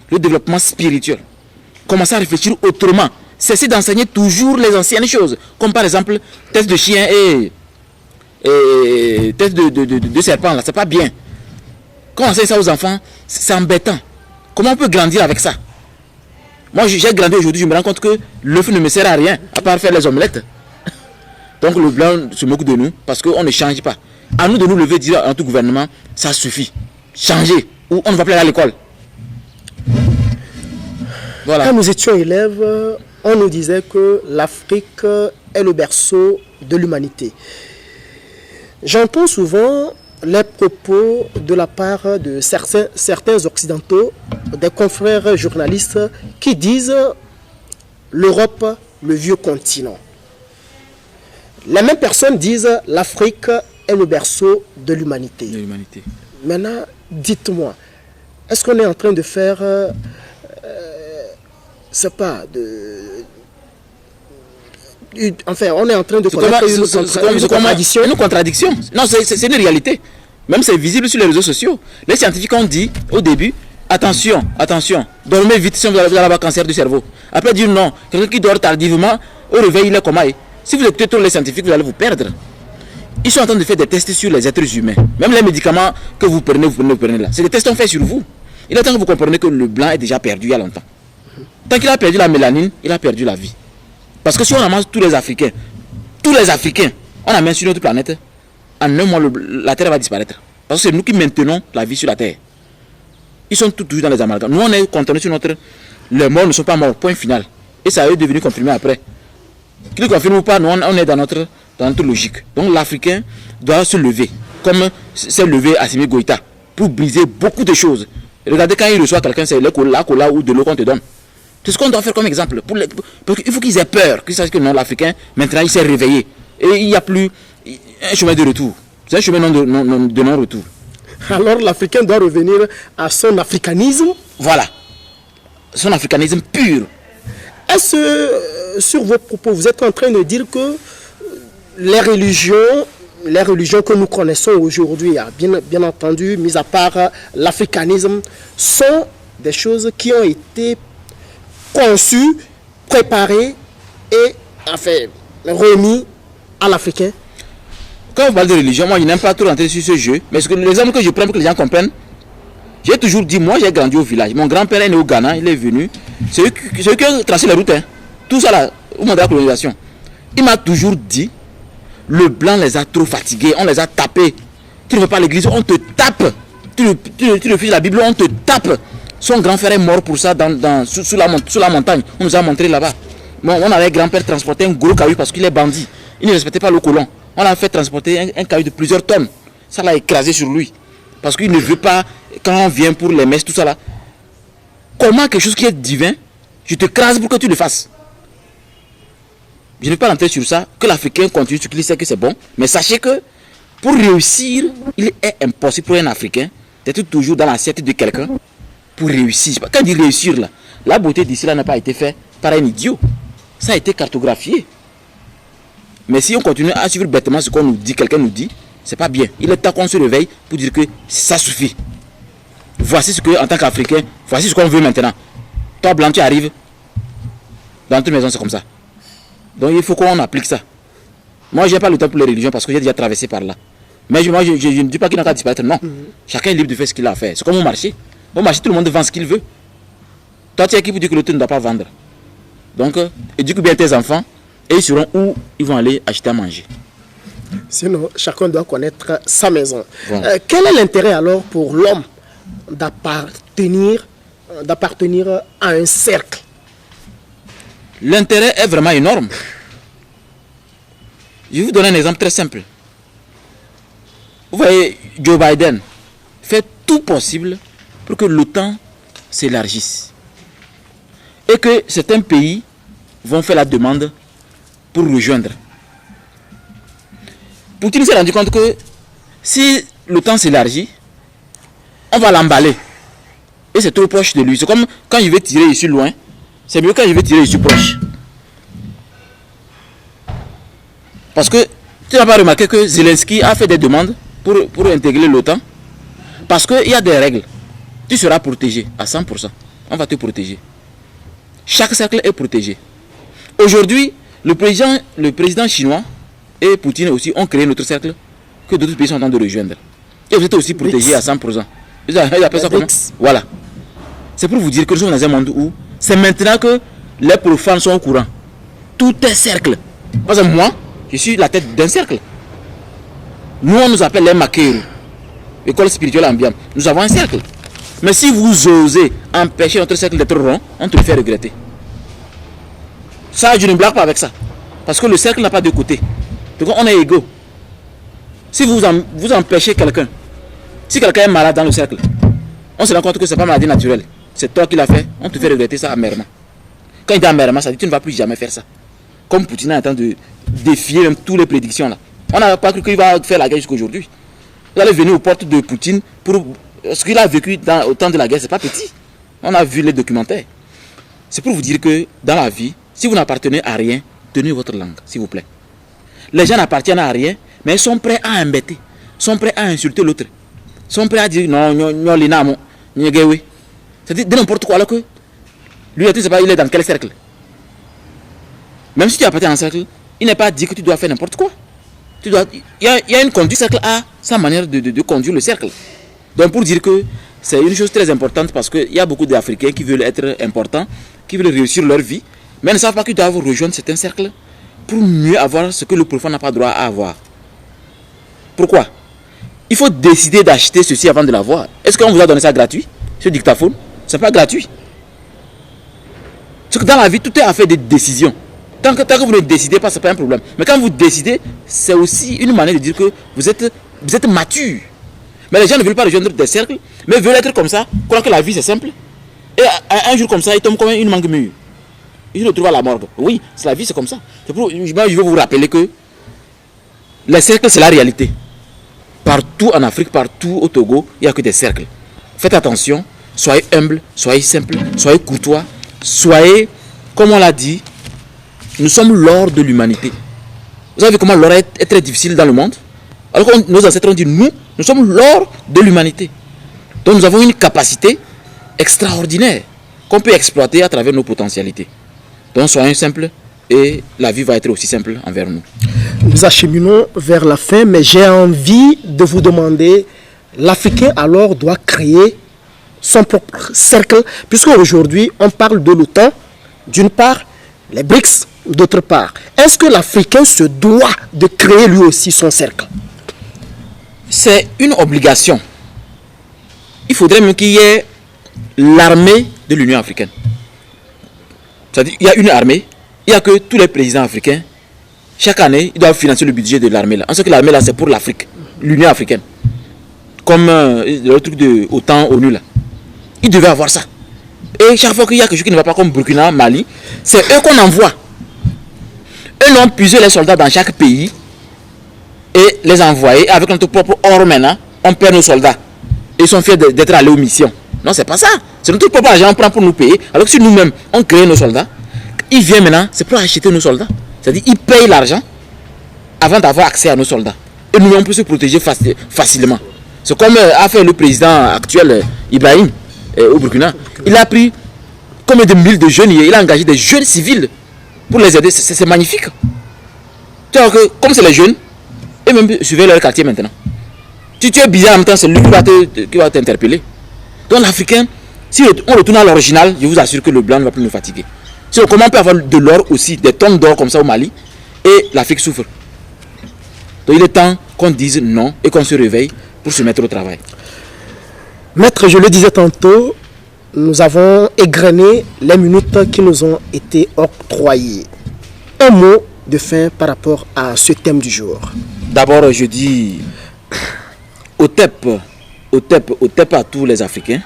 le développement spirituel. Commencer à réfléchir autrement. Cesser d'enseigner toujours les anciennes choses, comme par exemple test de chien et test de serpent, là, c'est pas bien. Quand on enseigne ça aux enfants, c'est embêtant. Comment on peut grandir avec ça? Moi, j'ai grandi aujourd'hui, je me rends compte que l'œuf ne me sert à rien, à part faire les omelettes. Donc le blanc se moque de nous, parce qu'on ne change pas. À nous de nous lever et dire à notre gouvernement, ça suffit. Changez, ou on ne va plus aller à l'école. Voilà. Quand nous étions élèves, on nous disait que l'Afrique est le berceau de l'humanité. J'entends souvent les propos de la part de certains occidentaux, des confrères journalistes qui disent l'Europe, le vieux continent. Les mêmes personnes disent l'Afrique est le berceau de l'humanité. Maintenant, dites-moi, est-ce qu'on est en train de faire, c'est pas enfin, on est en train de connaître une contradiction. Non, c'est une réalité. Même c'est visible sur les réseaux sociaux. Les scientifiques ont dit au début, attention, dormez vite si vous allez avoir cancer du cerveau. Après dire non, quelqu'un qui dort tardivement, au réveil il est comment? Si vous écoutez tous les scientifiques, vous allez vous perdre. Ils sont en train de faire des tests sur les êtres humains. Même les médicaments que vous prenez là. C'est des tests qu'on fait sur vous. Il est temps que vous compreniez que le blanc est déjà perdu il y a longtemps. Tant qu'il a perdu la mélanine, il a perdu la vie. Parce que si on amasse tous les Africains, on amène sur notre planète, en un mois, la Terre va disparaître. Parce que c'est nous qui maintenons la vie sur la Terre. Ils sont toujours dans les amalgames. Nous, on est contenus sur notre... Les morts ne sont pas morts, point final. Et ça est devenu confirmé après. Qu'ils ne confirment pas, nous, on est dans notre logique. Donc l'Africain doit se lever, comme s'est levé Assimi Goïta, pour briser beaucoup de choses. Regardez quand il reçoit quelqu'un, c'est la cola ou de l'eau qu'on te donne. C'est ce qu'on doit faire comme exemple. Parce qu'il faut qu'ils aient peur, qu'ils sachent que non, l'Africain, maintenant, il s'est réveillé. Et il n'y a plus un chemin de retour. C'est un chemin de non-retour. Alors l'Africain doit revenir à son africanisme. Voilà. Son africanisme pur. Est-ce que, sur vos propos, vous êtes en train de dire que les religions que nous connaissons aujourd'hui, bien entendu, mis à part l'africanisme, sont des choses qui ont été conçues préparé et enfin, remis à l'Africain? Quand on parle de religion, moi je n'aime pas trop rentrer sur ce jeu, mais l'exemple que je prends pour que les gens comprennent, j'ai toujours dit, moi j'ai grandi au village, mon grand-père est né au Ghana, il est venu, c'est eux qui ont tracé la route, hein. Tout ça là, au moment de la colonisation. Il m'a toujours dit, le blanc les a trop fatigués, on les a tapés. Tu ne vas pas à l'église, on te tape. Tu refuses la Bible, on te tape. Son grand frère est mort pour ça sous la montagne. On nous a montré là-bas. Bon, on avait grand-père transporter un gros caillou parce qu'il est bandit. Il ne respectait pas le colon. On l'a fait transporter un caillou de plusieurs tonnes. Ça l'a écrasé sur lui. Parce qu'il ne veut pas, quand on vient pour les messes, tout ça là. Comment quelque chose qui est divin, je te crase pour que tu le fasses? Je ne vais pas rentrer sur ça, que l'Africain continue ce qu'il sait que c'est bon. Mais sachez que pour réussir, il est impossible pour un Africain d'être toujours dans l'assiette de quelqu'un pour réussir. Quand il dit réussir là, la beauté d'ici là n'a pas été faite par un idiot. Ça a été cartographié. Mais si on continue à suivre bêtement ce qu'on nous dit, quelqu'un nous dit, c'est pas bien. Il est temps qu'on se réveille pour dire que ça suffit. Voici ce que, en tant qu'Africain, voici ce qu'on veut maintenant. Toi blanc, tu arrives, dans toute maison c'est comme ça. Donc il faut qu'on applique ça. Moi je n'ai pas le temps pour les religions parce que j'ai déjà traversé par là. Mais moi je ne dis pas qu'il n'a qu'à disparaître, non. Chacun est libre de faire ce qu'il a à faire. C'est comme au marché. Au marché tout le monde vend ce qu'il veut. Toi tu es qui pour dire que l'autre ne doit pas vendre. Donc éduque bien tes enfants et ils sauront où ils vont aller acheter à manger. Sinon chacun doit connaître sa maison. Voilà. Quel est l'intérêt alors pour l'homme d'appartenir à un cercle? L'intérêt est vraiment énorme. Je vais vous donner un exemple très simple. Vous voyez, Joe Biden fait tout possible pour que l'OTAN s'élargisse. Et que certains pays vont faire la demande pour rejoindre. Poutine s'est rendu compte que si l'OTAN s'élargit, on va l'emballer. Et c'est trop proche de lui. C'est comme quand il veut tirer ici loin. C'est mieux quand il veut tirer ici proche. Parce que tu n'as pas remarqué que Zelensky a fait des demandes pour intégrer l'OTAN. Parce qu'il y a des règles. Tu seras protégé à 100%. On va te protéger. Chaque cercle est protégé. Aujourd'hui, le président chinois et Poutine aussi ont créé notre cercle que d'autres pays sont en train de rejoindre. Et vous êtes aussi protégé à 100%. Ils appellent ça comment? Voilà. C'est pour vous dire que nous sommes dans un monde où c'est maintenant que les profanes sont au courant. Tout est cercle. Parce que moi, je suis la tête d'un cercle. Nous, on nous appelle les Makeru, école spirituelle ambiante. Nous avons un cercle. Mais si vous osez empêcher notre cercle d'être rond, on te le fait regretter. Ça, je ne blague pas avec ça. Parce que le cercle n'a pas de côté. Donc on est égaux. Si vous empêchez quelqu'un, si quelqu'un est malade dans le cercle, on se rend compte que ce n'est pas maladie naturelle. C'est toi qui l'as fait, on te fait regretter ça amèrement. Quand il dit amèrement, ça dit que tu ne vas plus jamais faire ça. Comme Poutine est en train de défier même toutes les prédictions là. On n'a pas cru qu'il va faire la guerre jusqu'à aujourd'hui. Vous allez venir aux portes de Poutine pour ce qu'il a vécu au temps de la guerre, c'est pas petit. On a vu les documentaires. C'est pour vous dire que dans la vie, si vous n'appartenez à rien, tenez votre langue, s'il vous plaît. Les gens n'appartiennent à rien, mais ils sont prêts à embêter, sont prêts à insulter l'autre, sont prêts à dire non, c'est-à-dire de n'importe quoi alors que lui, tu ne sais pas, il est dans quel cercle. Même si tu appartiens à un cercle, il n'est pas dit que tu dois faire n'importe quoi. Il y a une conduite, cercle a sa manière de conduire le cercle. Donc pour dire que c'est une chose très importante parce qu'il y a beaucoup d'Africains qui veulent être importants, qui veulent réussir leur vie, mais ne savent pas qu'ils doivent rejoindre certains cercles pour mieux avoir ce que le profane n'a pas droit à avoir. Pourquoi? Il faut décider d'acheter ceci avant de l'avoir. Est-ce qu'on vous a donné ça gratuit? Ce dictaphone, ce n'est pas gratuit. Parce que dans la vie, tout est affaire de décision. Tant que vous ne décidez pas, ce n'est pas un problème. Mais quand vous décidez, c'est aussi une manière de dire que vous êtes mature. Mais les gens ne veulent pas rejoindre des cercles, mais veulent être comme ça, croient que la vie c'est simple. Et un jour comme ça, ils tombent comme une mangue mûre. Ils se retrouvent à la morgue. Oui, la vie c'est comme ça. C'est pour, je veux vous rappeler que les cercles c'est la réalité. Partout en Afrique, partout au Togo, il n'y a que des cercles. Faites attention, soyez humble, soyez simple, soyez courtois, soyez, comme on l'a dit, nous sommes l'or de l'humanité. Vous savez comment l'or est très difficile dans le monde? Alors que nos ancêtres ont dit, nous sommes l'or de l'humanité. Donc nous avons une capacité extraordinaire qu'on peut exploiter à travers nos potentialités. Donc soyons simples et la vie va être aussi simple envers nous. Nous acheminons vers la fin, mais j'ai envie de vous demander, l'Africain alors doit créer son propre cercle, puisque aujourd'hui on parle de l'OTAN, d'une part, les BRICS, d'autre part. Est-ce que l'Africain se doit de créer lui aussi son cercle? C'est une obligation. Il faudrait même qu'il y ait l'armée de l'Union africaine. C'est-à-dire qu'il y a une armée, il n'y a que tous les présidents africains, chaque année, ils doivent financer le budget de l'armée là. En ce que l'armée là, c'est pour l'Afrique, l'Union africaine. Comme le truc de OTAN, ONU là. Ils devaient avoir ça. Et chaque fois qu'il y a quelque chose qui ne va pas comme Burkina, Mali, c'est eux qu'on envoie. Eux n'ont puisé les soldats dans chaque pays et les envoyer avec notre propre or maintenant, on perd nos soldats. Et ils sont fiers d'être allés aux missions. Non, c'est pas ça. C'est notre propre argent qu'on prend pour nous payer. Alors que si nous-mêmes, on crée nos soldats, ils viennent maintenant, c'est pour acheter nos soldats. C'est-à-dire qu'ils payent l'argent avant d'avoir accès à nos soldats. Et nous, on peut se protéger facilement. C'est comme a fait le président actuel, Ibrahim, au Burkina. Il a pris combien de milliers de jeunes, il a engagé des jeunes civils pour les aider. C'est magnifique. Tu vois que, comme c'est les jeunes, et même suivez leur quartier maintenant. Si tu es bizarre en même temps, c'est lui qui va t'interpeller. Donc l'Africain, si on retourne à l'original, je vous assure que le blanc ne va plus nous fatiguer. Sinon, comment on peut avoir de l'or aussi, des tonnes d'or comme ça au Mali, et l'Afrique souffre. Donc il est temps qu'on dise non et qu'on se réveille pour se mettre au travail. Maître, je le disais tantôt, nous avons égrené les minutes qui nous ont été octroyées. Un mot de fin par rapport à ce thème du jour. D'abord, je dis OTEP à tous les Africains.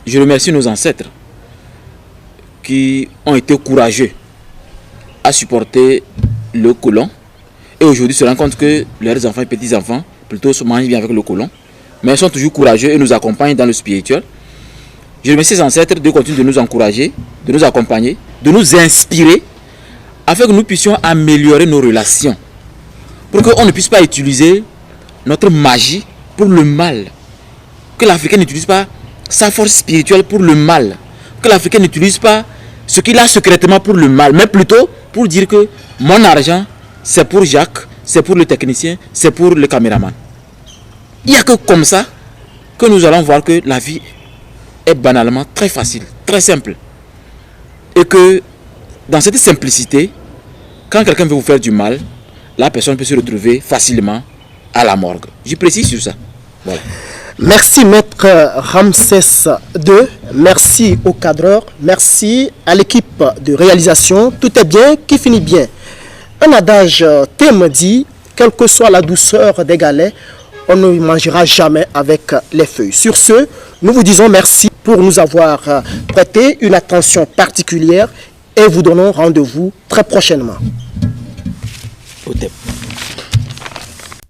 Je remercie nos ancêtres qui ont été courageux à supporter le colon. Et aujourd'hui, se rendent compte que leurs enfants et petits-enfants, plutôt, se mangent bien avec le colon. Mais ils sont toujours courageux et nous accompagnent dans le spirituel. Je remercie les ancêtres de continuer de nous encourager, de nous accompagner, de nous inspirer, afin que nous puissions améliorer nos relations. Pour qu'on ne puisse pas utiliser notre magie pour le mal. Que l'Africain n'utilise pas sa force spirituelle pour le mal. Que l'Africain n'utilise pas ce qu'il a secrètement pour le mal, mais plutôt pour dire que mon argent, c'est pour Jacques, c'est pour le technicien, c'est pour le caméraman. Il n'y a que comme ça que nous allons voir que la vie est banalement très facile, très simple. Et que dans cette simplicité, quand quelqu'un veut vous faire du mal, la personne peut se retrouver facilement à la morgue. Je précise sur ça. Voilà. Merci Maître Ramsès II, merci au cadreur, merci à l'équipe de réalisation. Tout est bien qui finit bien. Un adage thème dit, quelle que soit la douceur des galets, on ne mangera jamais avec les feuilles. Sur ce, nous vous disons merci pour nous avoir prêté une attention particulière et vous donnons rendez-vous très prochainement.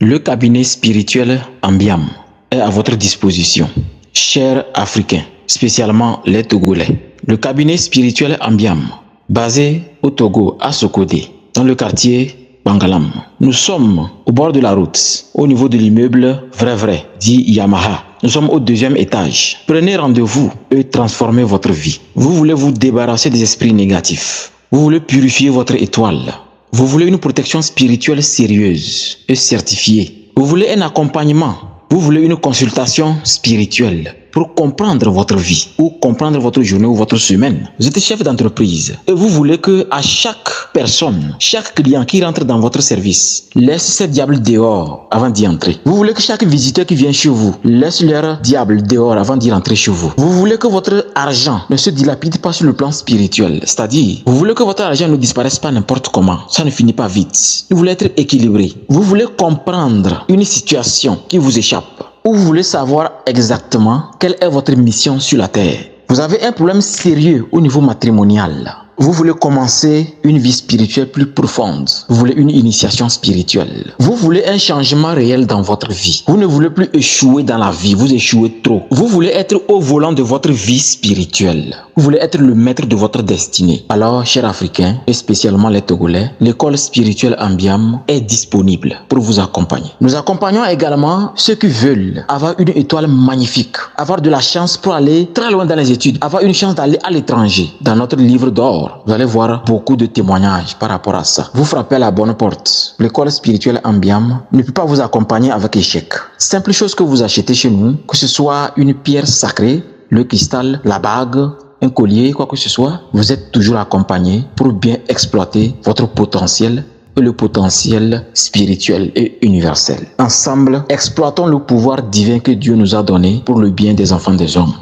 Le cabinet spirituel Ambiam est à votre disposition. Chers Africains, spécialement les Togolais. Le cabinet spirituel Ambiam, basé au Togo, à Sokodé, dans le quartier Bangalam. Nous sommes au bord de la route, au niveau de l'immeuble Vrai, dit Yamaha. Nous sommes au 2e étage. Prenez rendez-vous et transformez votre vie. Vous voulez vous débarrasser des esprits négatifs. Vous voulez purifier votre étoile. Vous voulez une protection spirituelle sérieuse et certifiée. Vous voulez un accompagnement. Vous voulez une consultation spirituelle pour comprendre votre vie ou comprendre votre journée ou votre semaine. Vous êtes chef d'entreprise et vous voulez que à chaque personne, chaque client qui rentre dans votre service, laisse ses diables dehors avant d'y entrer. Vous voulez que chaque visiteur qui vient chez vous laisse leur diable dehors avant d'y rentrer chez vous. Vous voulez que votre argent ne se dilapide pas sur le plan spirituel. C'est-à-dire, vous voulez que votre argent ne disparaisse pas n'importe comment. Ça ne finit pas vite. Vous voulez être équilibré. Vous voulez comprendre une situation qui vous échappe. Ou vous voulez savoir exactement quelle est votre mission sur la terre. Vous avez un problème sérieux au niveau matrimonial. Vous voulez commencer une vie spirituelle plus profonde. Vous voulez une initiation spirituelle. Vous voulez un changement réel dans votre vie. Vous ne voulez plus échouer dans la vie. Vous échouez trop. Vous voulez être au volant de votre vie spirituelle. Vous voulez être le maître de votre destinée. Alors, chers Africains, et spécialement les Togolais, l'école spirituelle Ambiam est disponible pour vous accompagner. Nous accompagnons également ceux qui veulent avoir une étoile magnifique, avoir de la chance pour aller très loin dans les études, avoir une chance d'aller à l'étranger. Dans notre livre d'or, fort. Vous allez voir beaucoup de témoignages par rapport à ça. Vous frappez à la bonne porte. L'école spirituelle Ambiam ne peut pas vous accompagner avec échec. Simple chose que vous achetez chez nous, que ce soit une pierre sacrée, le cristal, la bague, un collier, quoi que ce soit, vous êtes toujours accompagné pour bien exploiter votre potentiel et le potentiel spirituel et universel. Ensemble, exploitons le pouvoir divin que Dieu nous a donné pour le bien des enfants des hommes.